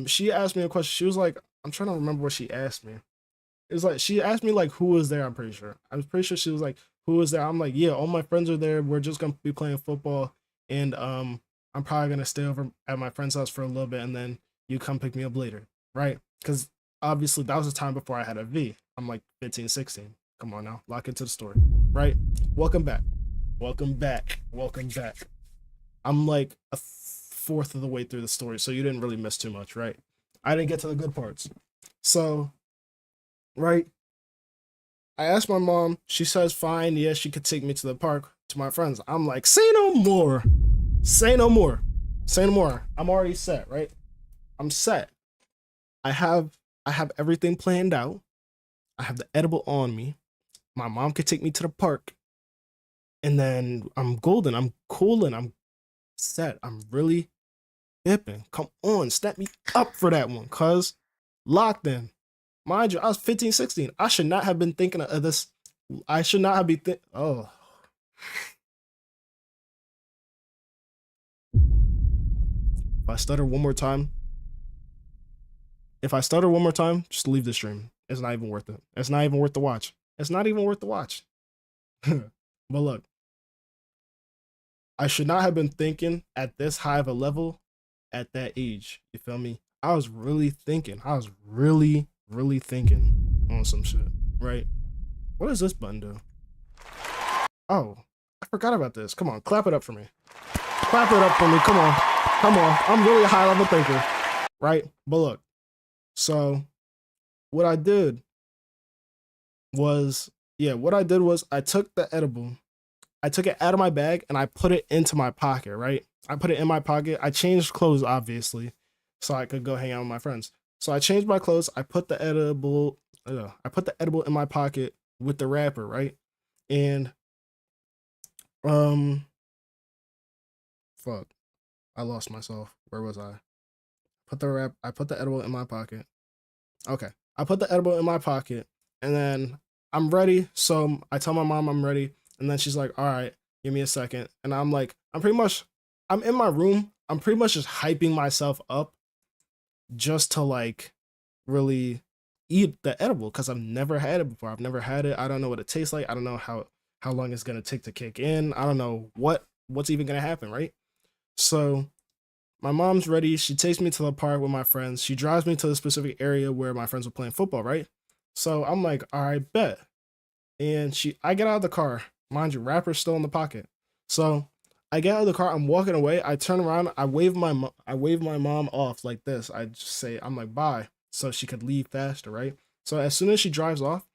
she asked me a question. She was like, I'm trying to remember what she asked me. It was like she asked me like who was there, I'm pretty sure. I was pretty sure she was like, who was there? I'm like, yeah, all my friends are there. We're just gonna be playing football. And I'm probably gonna stay over at my friend's house for a little bit and then you come pick me up later, right? Because obviously that was the time before I had a V. I'm like 15, 16. Come on now, lock into the story, right? Welcome back. I'm like a fourth of the way through the story, so you didn't really miss too much, right? I didn't get to the good parts. So, right, I asked my mom, she says fine, yeah, she could take me to the park to my friends. I'm like, say no more. I'm already set, right? I'm set. I have everything planned out. I have the edible on me. My mom could take me to the park. And then I'm golden. I'm coolin'. I'm set. I'm really hipping. Come on, step me up for that one, cuz locked in. Mind you, I was 15, 16. I should not have been thinking of this. I should not have been oh. If I stutter one more time, just leave the stream. It's not even worth it. It's not even worth the watch. But look, I should not have been thinking at this high of a level at that age. You feel me? I was really thinking. I was really thinking on some shit, right? What does this button do? Oh, I forgot about this. Come on, clap it up for me. Clap it up for me. Come on. Come on. I'm really a high level thinker. Right? But look. So what I did was I took the edible. I took it out of my bag and I put it into my pocket, right? I put it in my pocket. I changed clothes, obviously, so I could go hang out with my friends. So I changed my clothes. I put the edible in my pocket with the wrapper, right? And fuck, I lost myself. Where was I? I put the edible in my pocket. Okay, I put the edible in my pocket, and then I'm ready. So I tell my mom I'm ready, and then she's like, "All right, give me a second." And I'm like, I'm in my room. I'm pretty much just hyping myself up just to like really eat the edible because I've never had it before. I've never had it. I don't know what it tastes like. I don't know how long it's gonna take to kick in. I don't know what's even gonna happen, right? So my mom's ready. She takes me to the park with my friends. She drives me to the specific area where my friends were playing football, right? So I'm like, all right, bet. And I get out of the car. Mind you, wrapper's still in the pocket. So I get out of the car. I'm walking away. I turn around. I wave my mom off like this. I just say, I'm like, bye, so she could leave faster, right? So as soon as she drives off,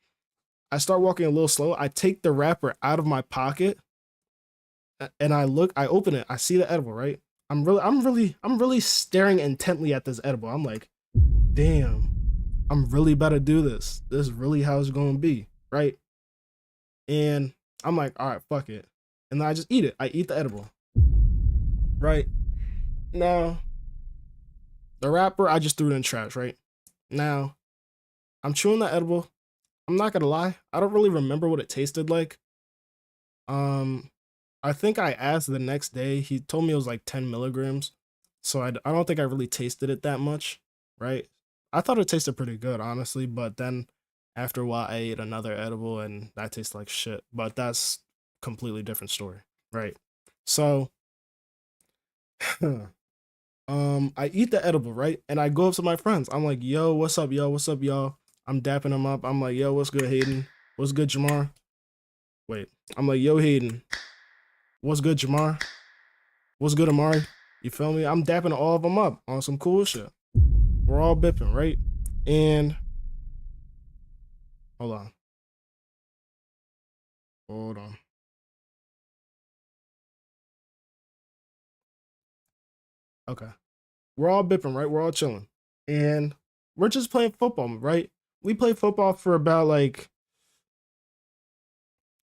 I start walking a little slow. I take the wrapper out of my pocket, and I open it. I see the edible, right? I'm really staring intently at this edible. I'm like, damn, I'm really about to do this. This is really how it's gonna be, right? And I'm like, all right, fuck it. And then I just eat it. I eat the edible. Right? Now, the wrapper, I just threw it in the trash, right? Now, I'm chewing the edible. I'm not gonna lie, I don't really remember what it tasted like. I think I asked the next day. He told me it was like 10 milligrams. So I don't think I really tasted it that much, right? I thought it tasted pretty good, honestly. But then after a while, I ate another edible and that tastes like shit. But that's completely different story, right? So I eat the edible, right? And I go up to my friends. I'm like, yo, what's up, yo? What's up, y'all? I'm dapping them up. I'm like, yo, what's good, Hayden? What's good, Jamar? Wait, I'm like, yo, Hayden. What's good, Jamar? What's good, Amari? You feel me? I'm dapping all of them up on some cool shit. We're all bipping, right? And hold on. Okay. We're all bipping, right? We're all chilling. And we're just playing football, right? We play football for about like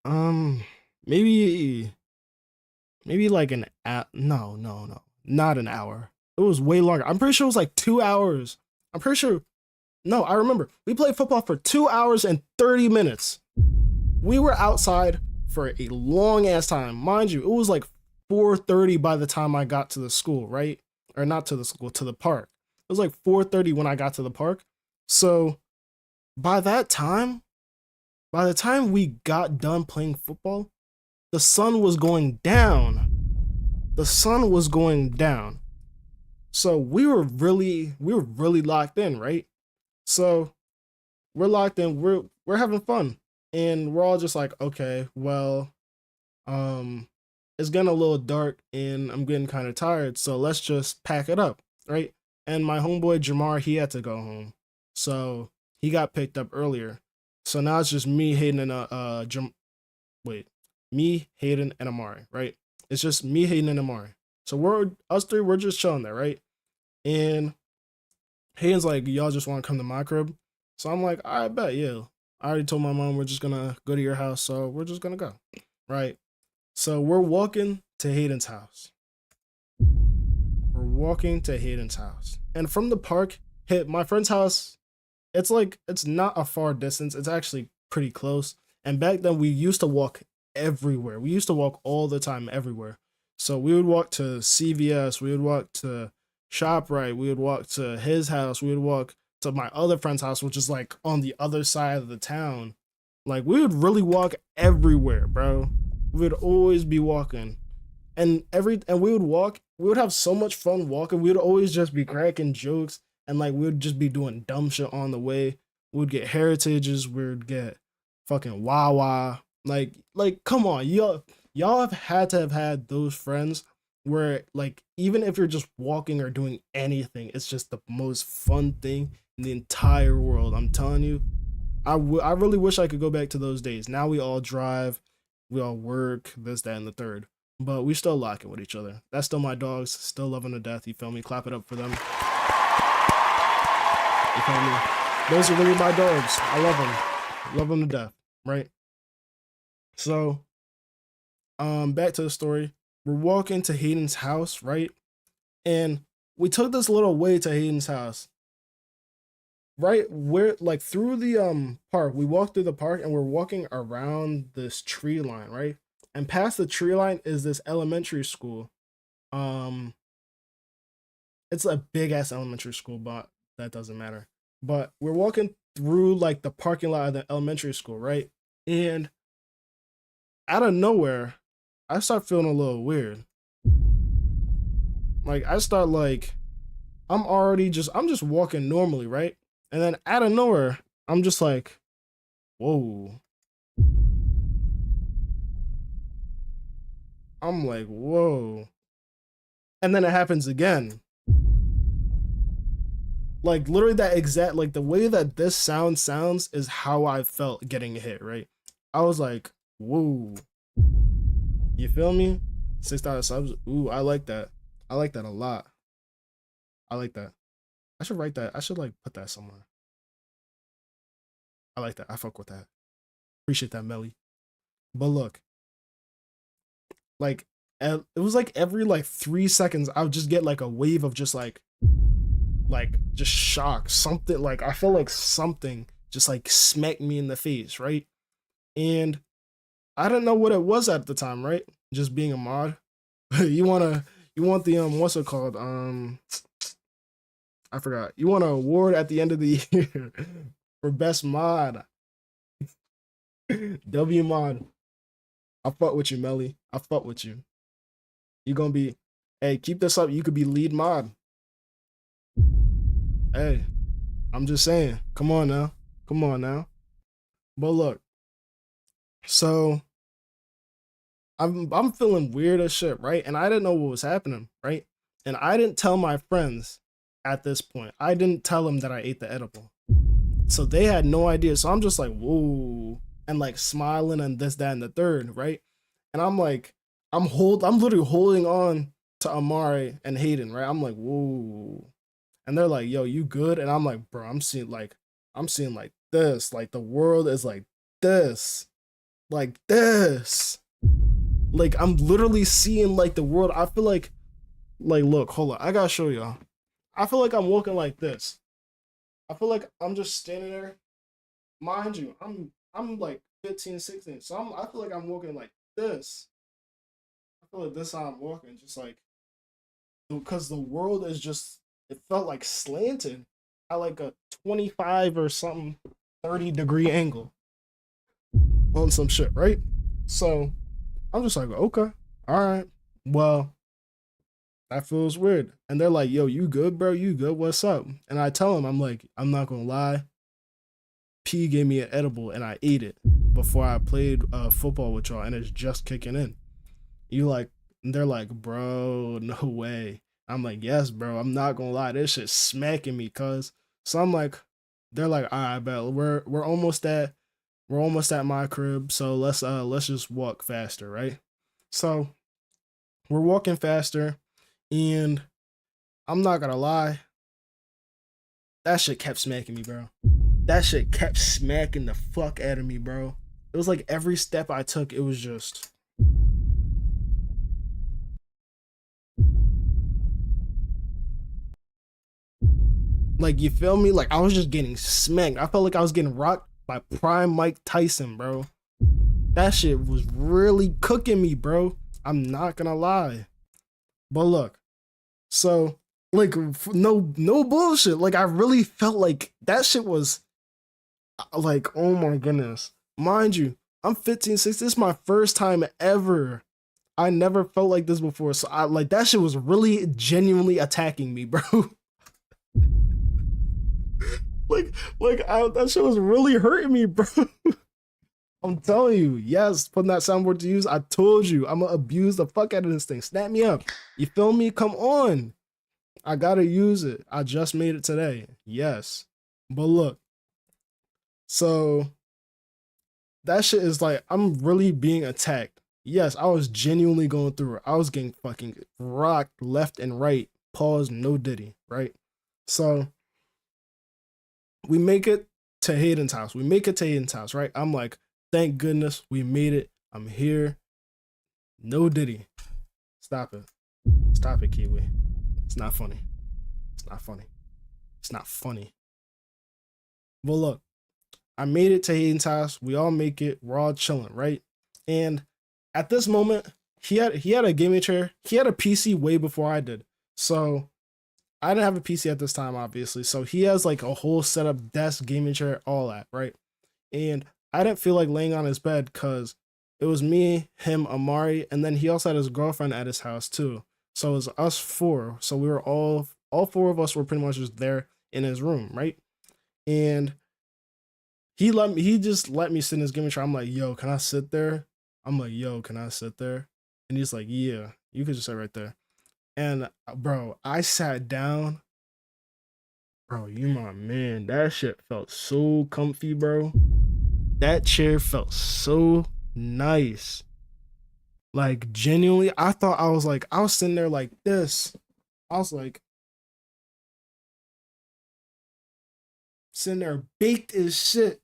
maybe like an no, not an hour. It was way longer. I'm pretty sure it was like 2 hours. I'm pretty sure. No, I remember. We played football for 2 hours and 30 minutes. We were outside for a long ass time. Mind you, it was like 4:30 by the time I got to the school, right? Or not to the school, to the park. It was like 4:30 when I got to the park. So by the time we got done playing football, the sun was going down. So we were really locked in, right? So we're locked in, we're having fun. And we're all just like, okay, well, it's getting a little dark and I'm getting kind of tired, so let's just pack it up, right? And my homeboy Jamar, he had to go home. So he got picked up earlier. So now it's just me, Hayden, and me, Hayden, and Amari, right? It's just me, Hayden, and Amari. So us three, we're just chilling there, right? And Hayden's like, y'all just want to come to my crib? So I'm like, I bet, yeah. I already told my mom we're just gonna go to your house, so we're just gonna go, right? So we're walking to Hayden's house. And from the park, hit my friend's house. It's not a far distance. It's actually pretty close. And back then we used to walk everywhere. We used to walk all the time everywhere. So we would walk to CVS, we would walk to ShopRite, we would walk to his house, we would walk to my other friend's house, which is like on the other side of the town. Like we would really walk everywhere, bro. We would always be walking. And we would have so much fun walking. We would always just be cracking jokes, and like we would just be doing dumb shit on the way. We would get Heritages, we would get fucking Wawa. Like come on, y'all have had to have had those friends where like even if you're just walking or doing anything, it's just the most fun thing in the entire world. I'm telling you, I really wish I could go back to those days. Now we all drive, we all work, this, that, and the third. But we still lock it with each other. That's still my dogs, still love them to death, you feel me? Clap it up for them. You feel me? Those are really my dogs. I love them. Love them to death, right? So, back to the story. We're walking to Hayden's house, right? And we took this little way to Hayden's house. Right? We're like through the park. We walked through the park and we're walking around this tree line, right? And past the tree line is this elementary school. It's a big ass elementary school, but that doesn't matter. But we're walking through like the parking lot of the elementary school, right? And out of nowhere, I start feeling a little weird. Like I start like, I'm just walking normally, right? And then out of nowhere, I'm just like, whoa. I'm like, whoa. And then it happens again. Like literally that exact, like the way that this sound sounds is how I felt getting hit, right? I was like, whoa. You feel me? 6,000 subs. Ooh, I like that. I like that a lot. I like that. I should write that. I should like put that somewhere. I like that. I fuck with that. Appreciate that, Melly. But look, like it was like every like 3 seconds, I would just get like a wave of just like just shock. Something like I feel like something just like smacked me in the face, right? And I didn't know what it was at the time, right? Just being a mod. you want the what's it called? I forgot. You want an award at the end of the year for best mod. W mod. I fuck with you, Melly. I fuck with you. You gonna be, hey, keep this up. You could be lead mod. Hey, I'm just saying. Come on now. Come on now. But look. So I'm feeling weird as shit, right? And I didn't know what was happening, right? And I didn't tell my friends at this point. I didn't tell them that I ate the edible. So they had no idea. So I'm just like, whoa, and like smiling and this, that, and the third, right? And I'm like, I'm literally holding on to Amari and Hayden, right? I'm like, whoa. And they're like, yo, you good? And I'm like, bro, I'm seeing like this. Like the world is like this. Like this. Like I'm literally seeing like the world. I feel like look, hold on. I gotta show y'all. I feel like I'm walking like this. I feel like I'm just standing there. Mind you, I'm like 15, 16. So I feel like I'm walking like this. I feel like this is how I'm walking, just like, because the world is just, it felt like slanted at like a 25 or something 30-degree angle on some shit, right? So I'm just like, okay, all right, well, that feels weird. And they're like, yo, you good, bro? You good? What's up? And I tell them, I'm like, I'm not gonna lie. P gave me an edible and I ate it before I played football with y'all, and it's just kicking in. They're like, bro, no way. I'm like, yes, bro. I'm not gonna lie. This shit's smacking me, cuz. So I'm like, they're like, all right, bet we're almost at my crib. So let's just walk faster, right? So we're walking faster. And I'm not gonna lie, that shit kept smacking me, bro. That shit kept smacking the fuck out of me, bro. It was like every step I took, it was just... Like, you feel me? Like, I was just getting smacked. I felt like I was getting rocked by prime Mike Tyson, bro. That shit was really cooking me, bro. I'm not gonna lie. But look. So, like, no bullshit. Like, I really felt like that shit was, like, oh my goodness. Mind you, I'm 15, 16. This is my first time ever. I never felt like this before. So, that shit was really genuinely attacking me, bro. that shit was really hurting me, bro. I'm telling you, yes, putting that soundboard to use. I told you, I'm gonna abuse the fuck out of this thing. Snap me up. You feel me? Come on. I gotta use it. I just made it today. Yes. But look, so that shit is like, I'm really being attacked. Yes, I was genuinely going through it. I was getting fucking rocked left and right. Pause, no diddy, right? So we make it to Hayden's house. We make it to Hayden's house, right? I'm like, thank goodness we made it. I'm here. No diddy. Stop it. Stop it, Kiwi. It's not funny. It's not funny. It's not funny. Well, look, I made it to Hayden's house. We all make it. We're all chilling, right? And at this moment, he had a gaming chair. He had a PC way before I did. So I didn't have a PC at this time, obviously. So he has like a whole setup, desk, gaming chair, all that, right? And I didn't feel like laying on his bed because it was me, him, Amari, and then he also had his girlfriend at his house too. So it was us four. So we were all four of us were pretty much just there in his room, right? And he just let me sit in his gaming chair. I'm like, yo, can I sit there? I'm like, yo, can I sit there? And he's like, yeah, you could just sit right there. And bro, I sat down. Bro, you my man. That shit felt so comfy, bro. That chair felt so nice. Like, genuinely, I was sitting there like this. I was like, sitting there baked as shit.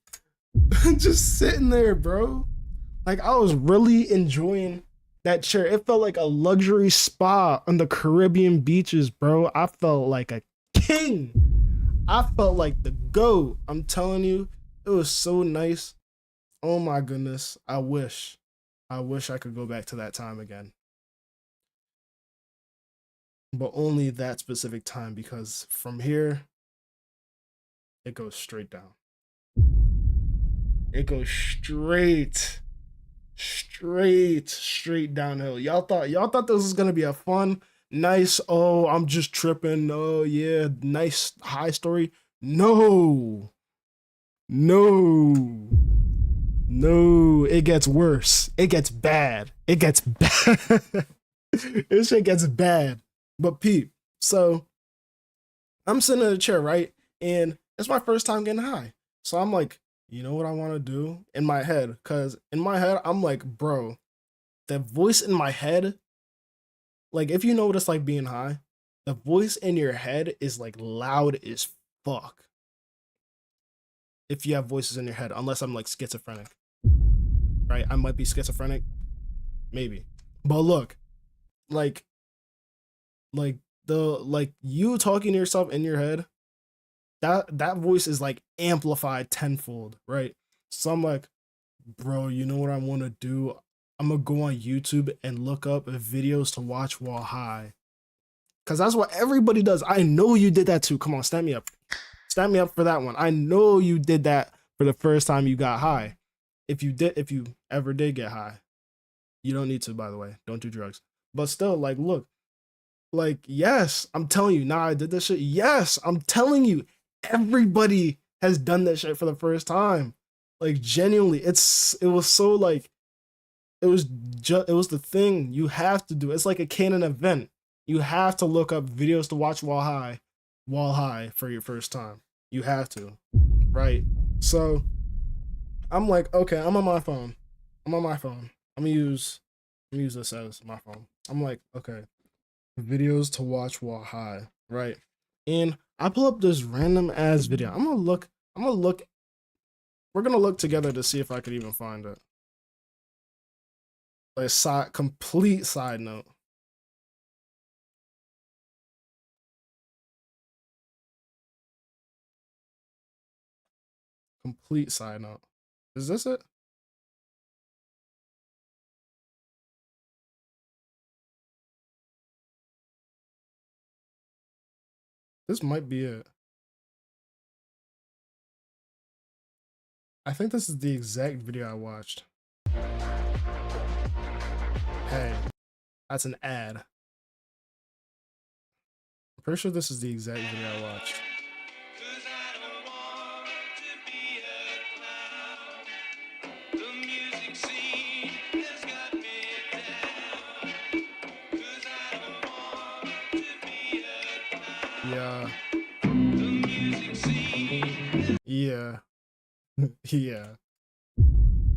Just sitting there, bro. Like, I was really enjoying that chair. It felt like a luxury spa on the Caribbean beaches, bro. I felt like a king. I felt like the GOAT. I'm telling you, it was so nice. Oh my goodness. I wish I could go back to that time again. But only that specific time, because from here, it goes straight down. It goes straight downhill. Y'all thought this was gonna be a fun, nice, oh, I'm just tripping, oh yeah, nice high story. No, it gets worse. It gets bad. This shit gets bad. But Pete, so I'm sitting in a chair, right? And it's my first time getting high. So I'm like, you know what I want to do in my head? Because in my head, I'm like, bro, the voice in my head, like, if you know what it's like being high, the voice in your head is like loud as fuck. If you have voices in your head, unless I'm like schizophrenic, right? I might be schizophrenic, maybe. But look, like you talking to yourself in your head, that voice is like amplified tenfold, right? So I'm like, bro, you know what I want to do? I'm gonna go on YouTube and look up videos to watch while high, because that's what everybody does. I know you did that too. Come on, stand me up for that one. I know you did that for the first time you got high. If you ever did get high, you don't need to, by the way. Don't do drugs. But still, like, look, like, yes, I'm telling you, I did this shit. Yes, I'm telling you, everybody has done that shit for the first time. Like, genuinely, it was so like, it was the thing you have to do. It's like a canon event. You have to look up videos to watch while high for your first time. You have to, right? So I'm like, okay, I'm on my phone. I'm gonna use this as my phone. I'm like, okay, videos to watch while high, right? And I pull up this random ass video. I'm gonna look. We're gonna look together to see if I could even find it. Like, complete side note. Complete side note. Is this it? This might be it. I think this is the exact video I watched. Hey, that's an ad. I'm pretty sure this is the exact video I watched. Yeah. Yeah.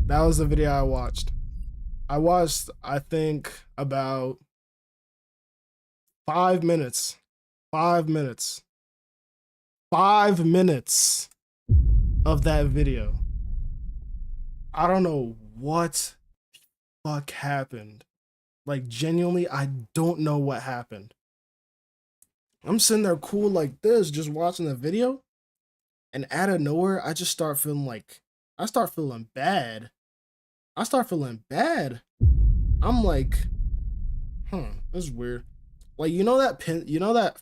That was the video I watched. I watched, I think, about 5 minutes. 5 minutes. 5 minutes of that video. I don't know what the fuck happened. Like, genuinely, I don't know what happened. I'm sitting there cool like this, just watching the video, and out of nowhere, I just start feeling like, I start feeling bad. I start feeling bad. I'm like, this is weird. Like, you know that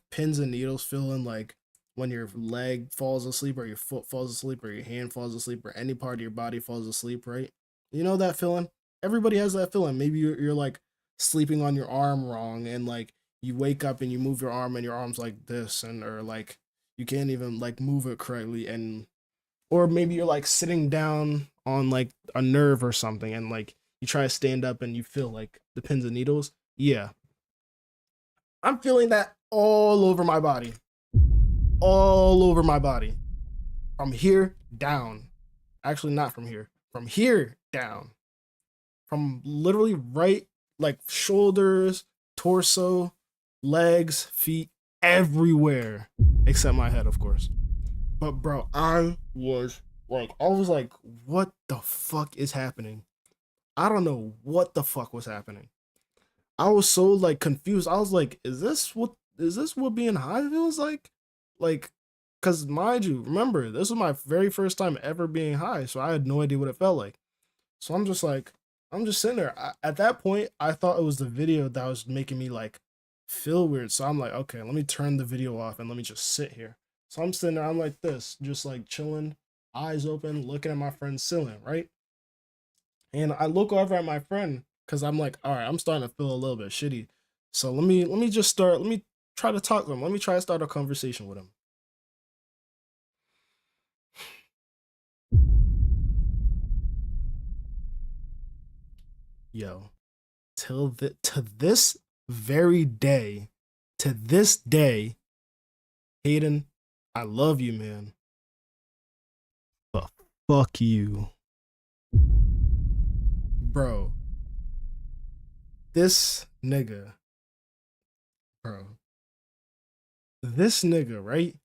pins and needles feeling, like when your leg falls asleep or your foot falls asleep or your hand falls asleep or any part of your body falls asleep, right? You know that feeling? Everybody has that feeling. Maybe you're like sleeping on your arm wrong, and like you wake up and you move your arm and your arm's like this, and or like you can't even like move it correctly, and or maybe you're like sitting down on like a nerve or something, and like you try to stand up and you feel like the pins and needles. Yeah. I'm feeling that all over my body. All over my body. From here down. Actually, not from here. From here down. From literally right, like shoulders, torso, legs, feet, everywhere. Except my head, of course. But bro, I was like, what the fuck is happening? I don't know what the fuck was happening. I was so like confused. I was like, is this what being high feels like? Like, cause mind you, remember, this was my very first time ever being high, so I had no idea what it felt like. So I'm just sitting there. At that point, I thought it was the video that was making me like feel weird. So I'm like, okay, let me turn the video off and let me just sit here. So I'm sitting there, I'm like this, just like chilling, eyes open, looking at my friend's ceiling, right? And I look over at my friend because I'm like, all right, I'm starting to feel a little bit shitty. So let me try to talk to him. Let me try to start a conversation with him. Yo, to this very day, to this day, Hayden, I love you, man. But fuck you. Bro. This nigga, right?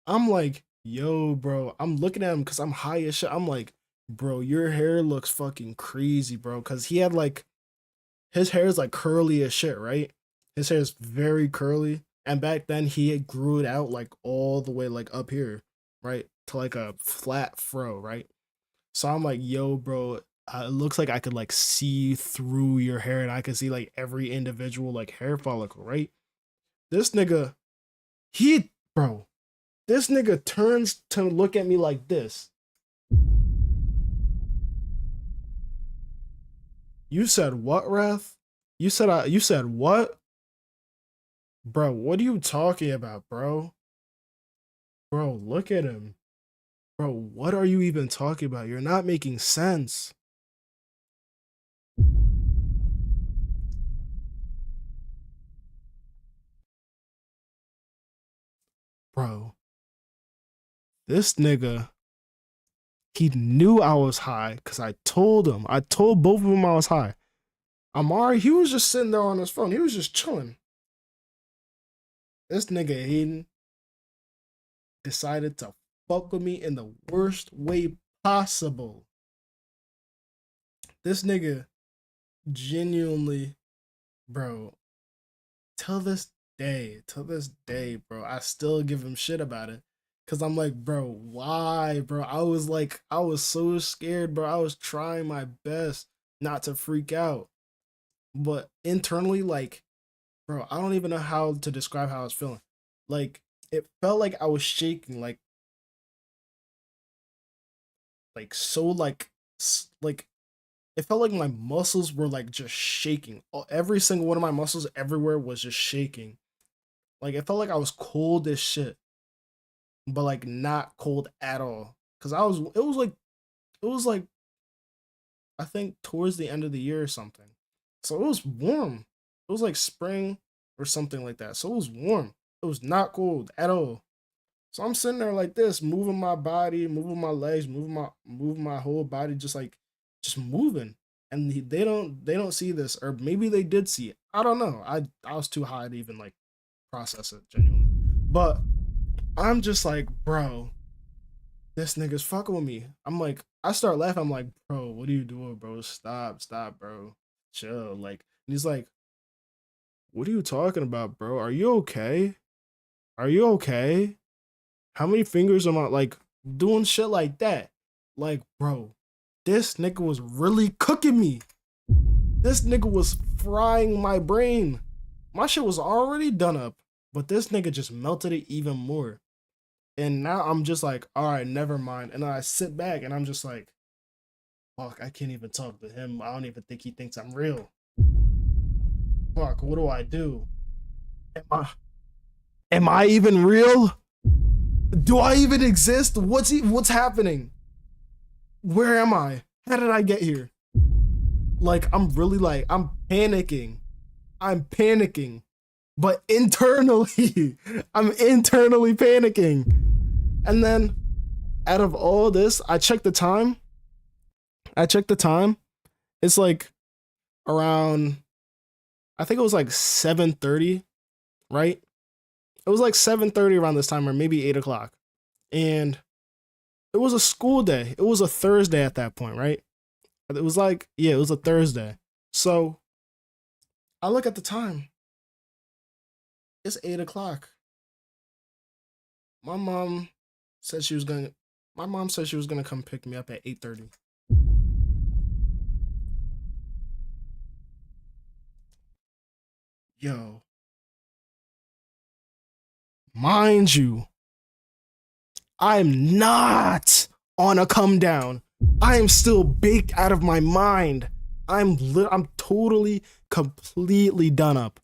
I'm like, yo, bro, I'm looking at him because I'm high as shit. I'm like, bro, your hair looks fucking crazy, bro. Because he had like, his hair is like curly as shit, right? His hair is very curly. And back then he grew it out like all the way like up here, right? To like a flat fro, right? So I'm like, yo, bro, it looks like I could like see through your hair and I could see like every individual like hair follicle, right? This nigga, this nigga turns to look at me like this. You said what, Wrath? You said what? Bro, what are you talking about, bro? Bro, look at him. Bro, what are you even talking about? You're not making sense. Bro, this nigga, he knew I was high because I told him. I told both of them I was high. Amari, he was just sitting there on his phone. He was just chilling. This nigga Hayden decided to fuck with me in the worst way possible. This nigga genuinely, bro, till this day, bro, I still give him shit about it. Cause I'm like, bro, why, bro? I was so scared, bro. I was trying my best not to freak out. But internally, like, bro, I don't even know how to describe how I was feeling. Like, it felt like I was shaking, like so, like, it felt like my muscles were, like, just shaking. Every single one of my muscles everywhere was just shaking. Like, it felt like I was cold as shit. But, like, not cold at all. Because it was like, I think towards the end of the year or something. So it was warm. It was like spring or something like that. So it was warm. It was not cool at all. So I'm sitting there like this, moving my body, moving my legs, moving my whole body, just moving. And they don't see this, or maybe they did see it. I don't know. I was too high to even like process it genuinely. But I'm just like, bro, this nigga's fucking with me. I'm like, I start laughing. I'm like, bro, what are you doing, bro? Stop, bro. Chill. Like, and he's like, what are you talking about, bro? Are you okay? Are you okay? How many fingers am I like doing shit like that? Like, bro, this nigga was really cooking me. This nigga was frying my brain. My shit was already done up, but this nigga just melted it even more. And now I'm just like, all right, never mind. And then I sit back and I'm just like, fuck, I can't even talk to him. I don't even think he thinks I'm real. Fuck, what do I do? Am I even real? Do I even exist? What's happening? Where am I? How did I get here? Like, I'm really like, I'm panicking. But internally, I'm internally panicking. And then out of all this, I checked the time. It's like around, I think it was like 7:30, right? It was like 7:30 around this time, or maybe 8 o'clock. And it was a school day. It was a Thursday at that point, right? It was like, yeah, it was a Thursday. So I look at the time. It's 8 o'clock. My mom said she was gonna come pick me up at 8:30. Yo. Mind you, I'm not on a come down. I am still baked out of my mind. I'm totally, completely done up.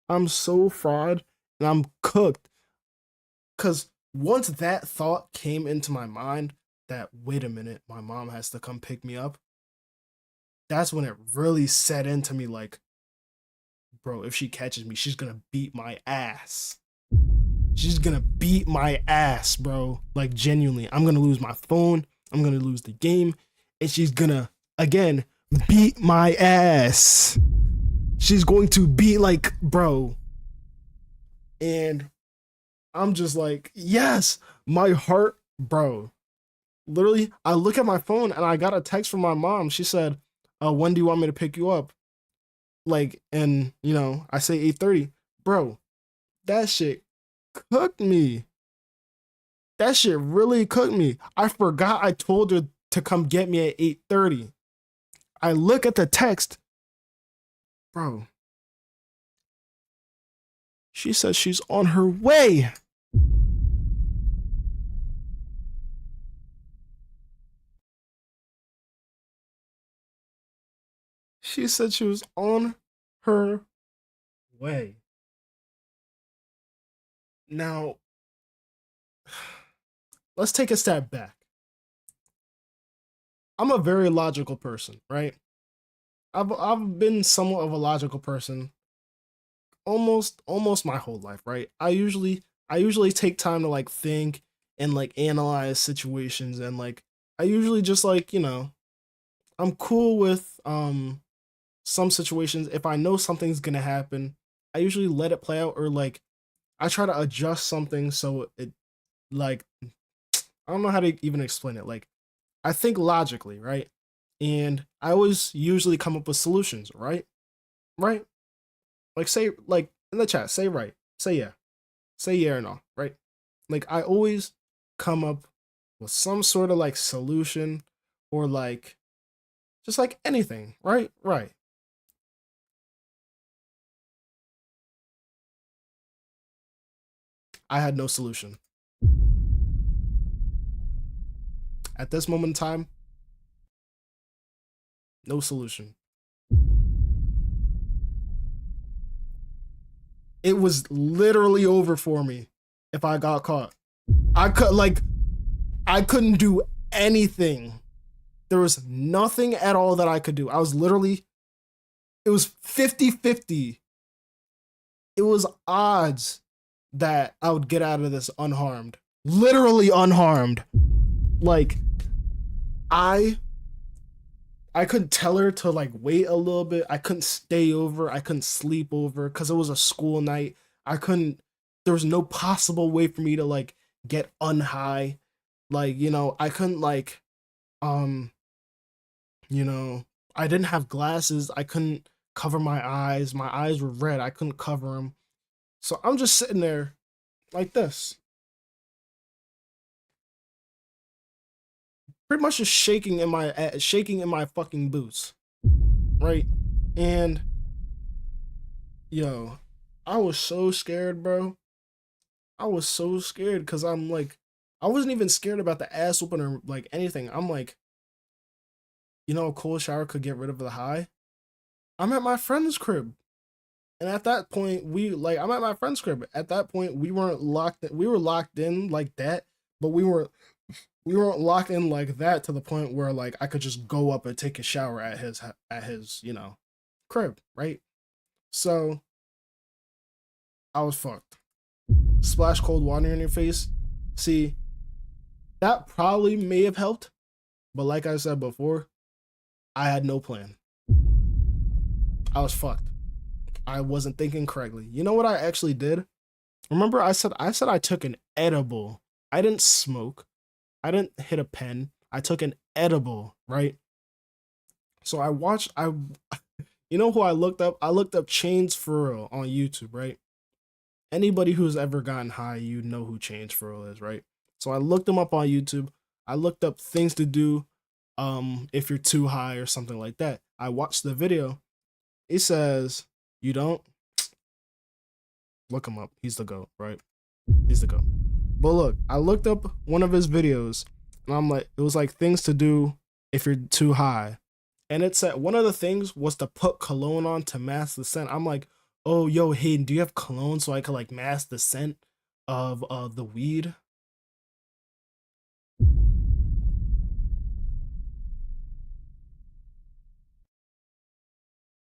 I'm so fried and I'm cooked. Cause once that thought came into my mind that, wait a minute, my mom has to come pick me up, that's when it really set into me like, bro, if she catches me, she's gonna beat my ass. She's gonna beat my ass, bro. Like, genuinely. I'm gonna lose my phone. I'm gonna lose the game. And she's gonna, again, beat my ass. She's going to be like, bro. And I'm just like, yes, my heart, bro. Literally, I look at my phone and I got a text from my mom. She said, when do you want me to pick you up? Like, and, you know, I say 8:30. Bro, that shit cooked me. That shit really cooked me. I forgot I told her to come get me at 8:30. I look at the text. Bro. She says she's on her way. She said she was on her way. Now, let's take a step back. I'm a very logical person, right? I've been somewhat of a logical person almost my whole life, right? I usually take time to like think and like analyze situations, and like I usually just like, you know, I'm cool with some situations. If I know something's gonna happen, I usually let it play out, or like I try to adjust something so it, like, I don't know how to even explain it. Like, I think logically, right? And I always usually come up with solutions, right? Right? Like, say, like, in the chat, say right, say yeah. Say yeah or no, right? Like, I always come up with some sort of like solution, or like, just like anything, right? Right. I had no solution. At this moment in time, no solution. It was literally over for me if I got caught. I couldn't do anything. There was nothing at all that I could do. I was literally, it was 50-50. It was odds. that I would get out of this unharmed. Literally unharmed. Like, I couldn't tell her to like wait a little bit. I couldn't stay over. I couldn't sleep over because it was a school night. There was no possible way for me to like get unhigh. Like, I couldn't like, I didn't have glasses. I couldn't cover my eyes. My eyes were red. I couldn't cover them. So I'm just sitting there like this. Pretty much just shaking in my fucking boots. Right? And yo, I was so scared, bro. I was so scared because I'm like, I wasn't even scared about the ass whooping or like anything. I'm like, a cold shower could get rid of the high. I'm at my friend's crib. And at that point, I'm at my friend's crib. At that point, we weren't locked. We were locked in like that, but we weren't locked in like that to the point where like I could just go up and take a shower at his crib, right? So I was fucked. Splash cold water in your face. See, that probably may have helped, but like I said before, I had no plan. I was fucked. I wasn't thinking correctly. You know what I actually did? Remember I said I took an edible. I didn't smoke. I didn't hit a pen. I took an edible, right? So you know who I looked up? I looked up Chains For Real on YouTube, right? Anybody who's ever gotten high, you know who Chains For Real is, right? So I looked him up on YouTube. I looked up things to do if you're too high or something like that. I watched the video. It says, you don't look him up. He's the GOAT, right? He's the GOAT. But look, I looked up one of his videos and I'm like, it was like things to do if you're too high. And it said one of the things was to put cologne on to mask the scent. I'm like, oh, yo, Hayden, do you have cologne so I could like mask the scent of the weed?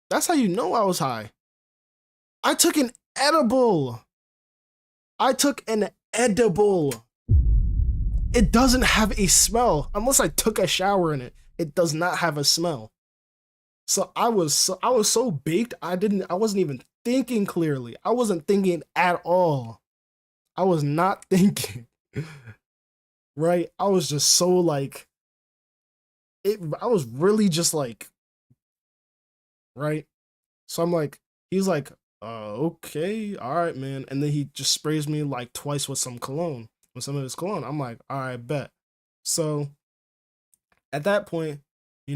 That's how you know I was high. I took an edible. It doesn't have a smell. Unless I took a shower in it, it does not have a smell. So I was so baked, I wasn't even thinking clearly. I wasn't thinking at all. I was not thinking. Right? I was just so like I was really just like, right? So I'm like, he's like, okay, all right, man. And then he just sprays me like twice with some of his cologne. I'm like, all right, bet. So at that point, he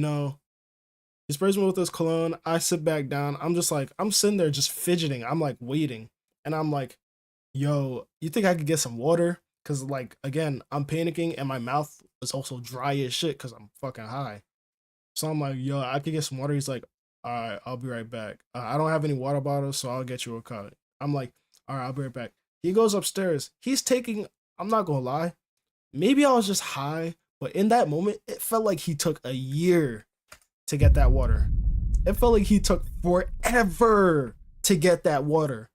sprays me with his cologne. I sit back down. I'm just like, I'm sitting there just fidgeting. I'm like waiting. And I'm like, yo, you think I could get some water? Cause like, again, I'm panicking and my mouth is also dry as shit cause I'm fucking high. So I'm like, yo, I could get some water. He's like, all right, I'll be right back. I don't have any water bottles, so I'll get you a cup. I'm like, all right, I'll be right back. He goes upstairs. I'm not gonna lie, maybe I was just high, but in that moment, it felt like he took a year to get that water. It felt like he took forever to get that water.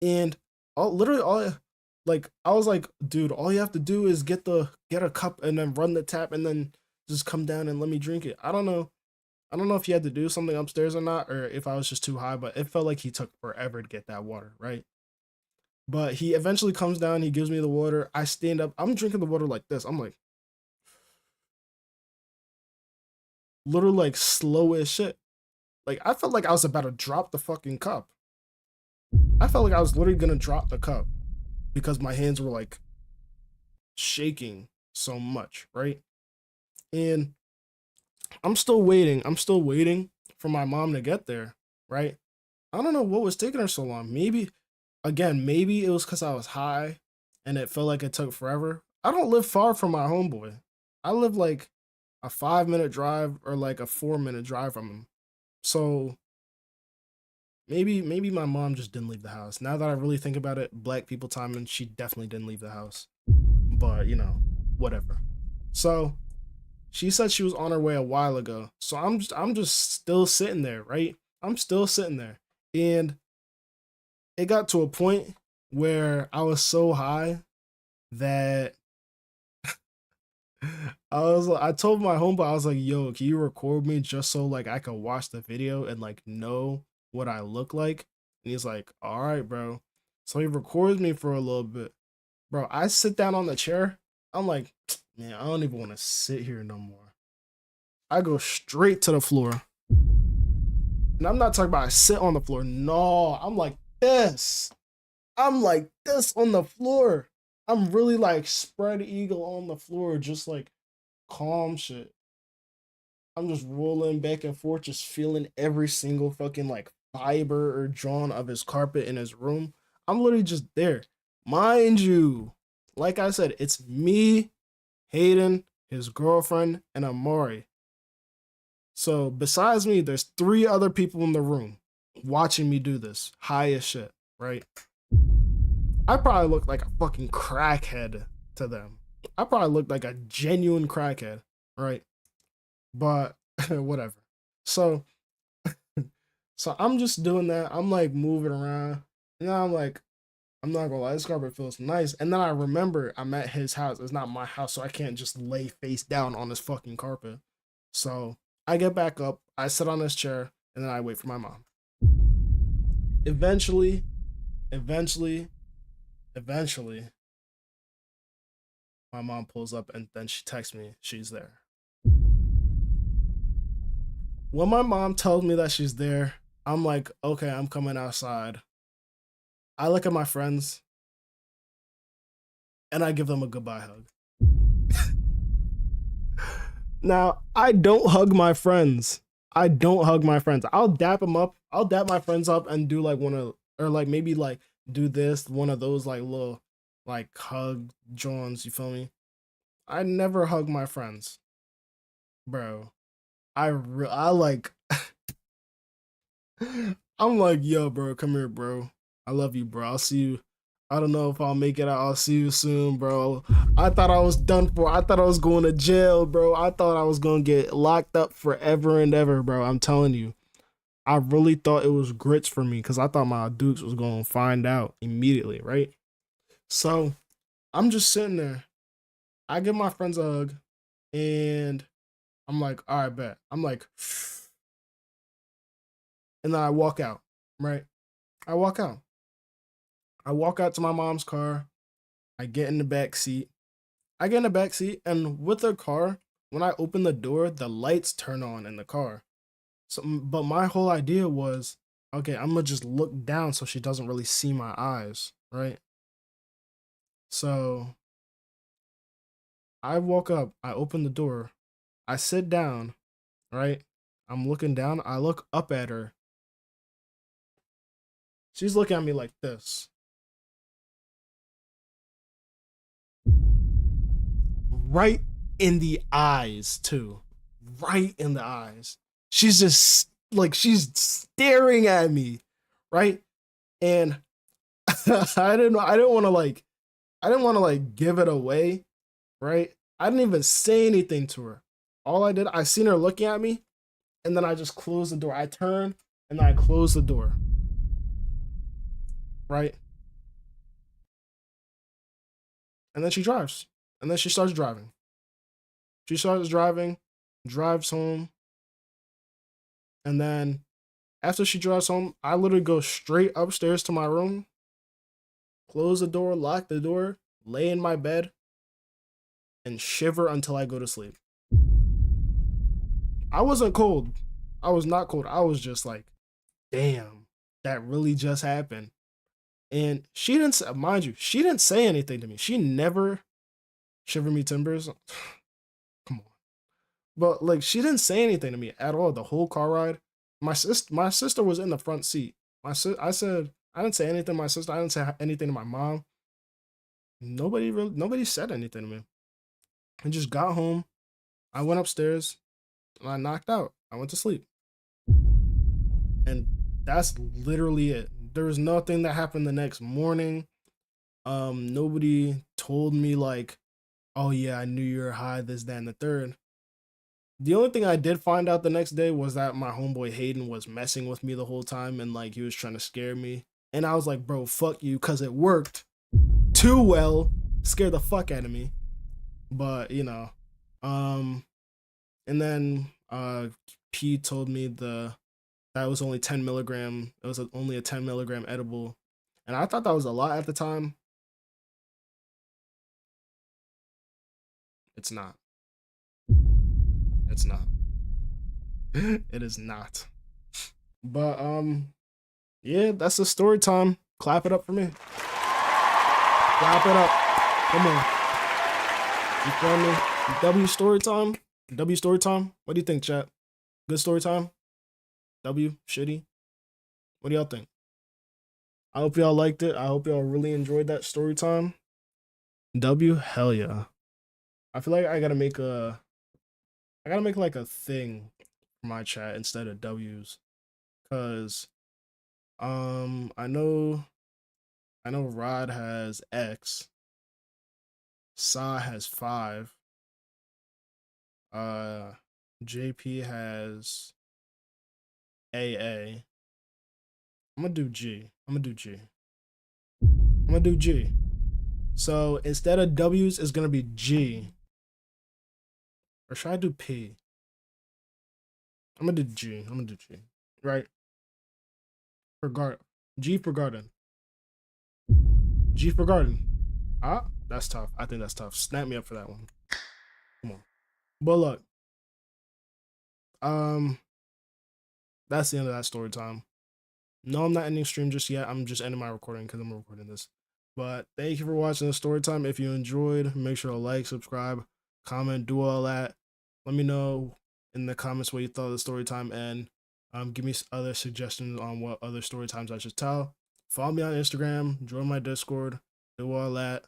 And I was like, dude, all you have to do is get a cup and then run the tap and then just come down and let me drink it. I don't know if he had to do something upstairs or not, or if I was just too high, but it felt like he took forever to get that water, right? But he eventually comes down, he gives me the water. I stand up, I'm drinking the water like this. I'm like, literally like slow as shit. Like, I felt like I was about to drop the fucking cup. I felt like I was literally gonna drop the cup because my hands were like shaking so much, right? And I'm still waiting for my mom to get there, right? I don't know what was taking her so long. Maybe it was because I was high and it felt like it took forever. I don't live far from my homeboy. I live like a 5-minute drive or like a 4-minute drive from him. So maybe my mom just didn't leave the house. Now that I really think about it, black people time, and she definitely didn't leave the house. But, whatever. So she said she was on her way a while ago. So I'm just still sitting there, right? I'm still sitting there. And it got to a point where I was so high that I told my homeboy, I was like, yo, can you record me just so like I can watch the video and like know what I look like? And he's like, all right, bro. So he records me for a little bit. Bro, I sit down on the chair. I'm like, man, I don't even want to sit here no more. I go straight to the floor. And I'm not talking about I sit on the floor. No, I'm like this. I'm like this on the floor. I'm really like spread eagle on the floor, just like calm shit. I'm just rolling back and forth, just feeling every single fucking like fiber or drawn of his carpet in his room. I'm literally just there. Mind you, like I said, it's me, Hayden, his girlfriend, and Amari. So besides me, there's 3 other people in the room watching me do this. High as shit, right? I probably look like a fucking crackhead to them. I probably look like a genuine crackhead, right? But whatever. So I'm just doing that. I'm like moving around. And I'm like, I'm not gonna lie, this carpet feels nice. And then I remember I'm at his house. It's not my house, so I can't just lay face down on this fucking carpet. So I get back up, I sit on this chair, and then I wait for my mom. Eventually, my mom pulls up and then she texts me she's there. When my mom tells me that she's there, I'm like, okay, I'm coming outside. I look at my friends and I give them a goodbye hug. Now, I don't hug my friends. I'll dap them up. I'll dap my friends up and do like maybe like do this, one of those like little like hug Johns, you feel me? I never hug my friends. Bro, I like I'm like, yo, bro, come here, bro. I love you, bro. I'll see you. I don't know if I'll make it out. I'll see you soon, bro. I thought I was done for. I thought I was going to jail, bro. I thought I was going to get locked up forever and ever, bro. I'm telling you. I really thought it was grits for me because I thought my dukes was going to find out immediately, right? So I'm just sitting there. I give my friends a hug and I'm like, all right, bet. I'm like, and then I walk out, right? I walk out to my mom's car. I get in the back seat. And with the car, when I open the door, the lights turn on in the car. So, but my whole idea was, okay, I'm gonna just look down so she doesn't really see my eyes, right? So I walk up, I open the door, I sit down, right? I'm looking down, I look up at her. She's looking at me like this. Right in the eyes, too. Right in the eyes. She's just like, she's staring at me, right? And I didn't want to like give it away, right? I didn't even say anything to her. All I did, I seen her looking at me, and then I just closed the door. I turned and then I closed the door. Right? And then she drives. And then she starts driving. Drives home. And then after she drives home, I literally go straight upstairs to my room, close the door, lock the door, lay in my bed, and shiver until I go to sleep. I wasn't cold. I was not cold. I was just like, damn, that really just happened. And she didn't, mind you, she didn't say anything to me. She never shivered me timbers. Come on. But like, she didn't say anything to me at all the whole car ride. My sister was in the front seat. I didn't say anything to my sister. I didn't say anything to my mom. Nobody said anything to me. I just got home. I went upstairs and I knocked out. I went to sleep. And that's literally it. There was nothing that happened the next morning. Nobody told me like, oh yeah, I knew you were high, this, that, and the third. The only thing I did find out the next day was that my homeboy Hayden was messing with me the whole time and like he was trying to scare me. And I was like, bro, fuck you, because it worked too well. Scared the fuck out of me. But, you know. And then P told me that was only 10 milligram. It was only a 10 milligram edible. And I thought that was a lot at the time. It's not. It's not. It is not. But yeah, that's the story time. Clap it up for me. Clap it up. Come on. You feel me? W story time? W story time? What do you think, chat? Good story time? W? Shitty? What do y'all think? I hope y'all liked it. I hope y'all really enjoyed that story time. W? Hell yeah. I feel like I gotta make like a thing for my chat instead of W's. Cause I know Rod has X. Sa has 5. JP has AA. I'm gonna do G. So instead of W's, it's gonna be G. Or should I do P? I'm gonna do G. Right? G for garden. G for garden. Ah, that's tough. I think that's tough. Snap me up for that one. Come on. But look. That's the end of that story time. No, I'm not ending stream just yet. I'm just ending my recording because I'm recording this. But thank you for watching the story time. If you enjoyed, make sure to like, subscribe, comment, do all that. Let me know in the comments what you thought of the story time, and give me other suggestions on what other story times I should tell. Follow me on Instagram, join my Discord, do all that.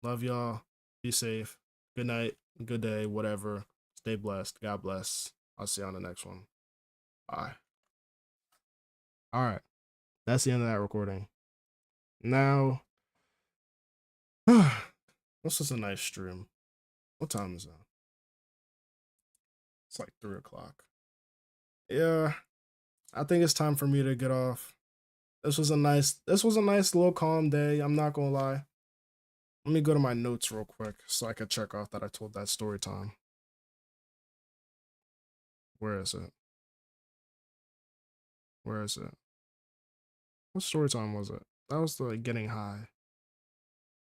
Love y'all. Be safe. Good night, good day, whatever. Stay blessed. God bless. I'll see you on the next one. Bye. All right. That's the end of that recording. Now, this was a nice stream. What time is that? It's like 3 o'clock. Yeah, I think it's time for me to get off. This was a nice little calm day. I'm not gonna lie. Let me go to my notes real quick so I can check off that I told that story time. Where is it? What story time was it? That was the getting high.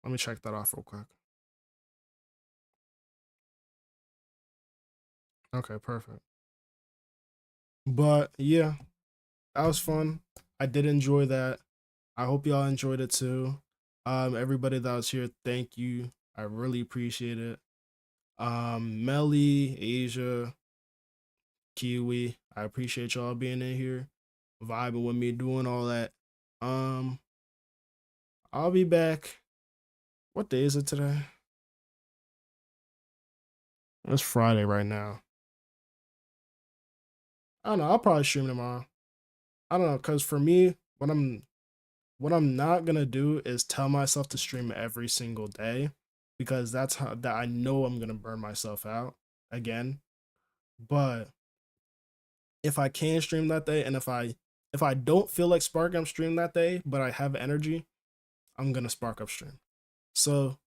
Let me check that off real quick. Okay, perfect. But yeah, that was fun. I did enjoy that. I hope y'all enjoyed it too. Everybody that was here, thank you. I really appreciate it. Melly, Asia, Kiwi, I appreciate y'all being in here, vibing with me, doing all that. I'll be back. What day is it today? It's Friday right now. I don't know. I'll probably stream tomorrow. I don't know, cause for me, what I'm not gonna do is tell myself to stream every single day, because that's how that I know I'm gonna burn myself out again. But if I can stream that day, and if I don't feel like Spark Up stream that day, but I have energy, I'm gonna Spark Up stream. So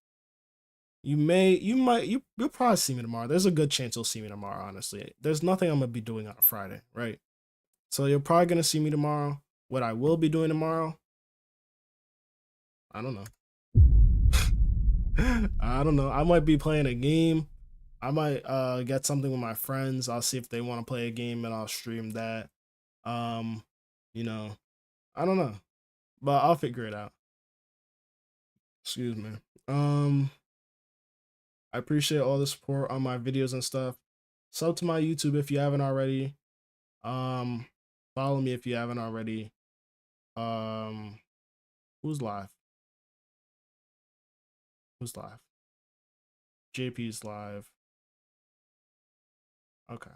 you'll probably see me tomorrow. There's a good chance you'll see me tomorrow, honestly. There's nothing I'm gonna be doing on a Friday, right? So you're probably gonna see me tomorrow. What I will be doing tomorrow, I don't know. I don't know. I might be playing a game. I might get something with my friends. I'll see if they want to play a game and I'll stream that. You know, I don't know. But I'll figure it out. Excuse me. I appreciate all the support on my videos and stuff. Sub to my YouTube if you haven't already. Follow me if you haven't already. Who's live? Who's live? JP's live. Okay.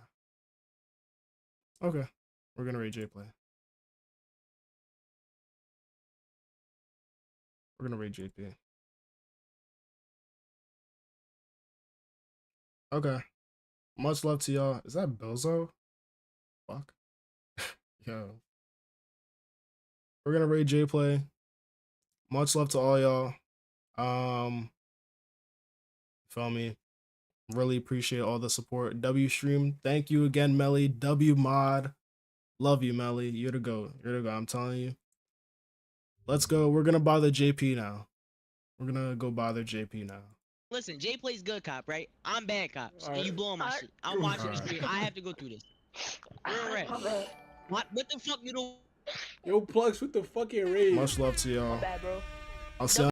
Okay. We're gonna rate JPlay. We're gonna rate JP. Okay. Much love to y'all. Is that Bilzo? Fuck. Yo. We're gonna raid J Play. Much love to all y'all. Feel me? Really appreciate all the support. W Stream, thank you again, Melly. W Mod, love you, Melly. You're the GOAT. You're the GOAT. I'm telling you. Let's go. We're gonna bother JP now. We're gonna go bother JP now. Listen, Jay plays good cop, right? I'm bad cop, and you blowing my shit. I'm watching the stream. I have to go through this. Real red. What the fuck you don't? Yo, Plugs with the fucking raid. Much love to y'all. Bad, bro. I'll see y'all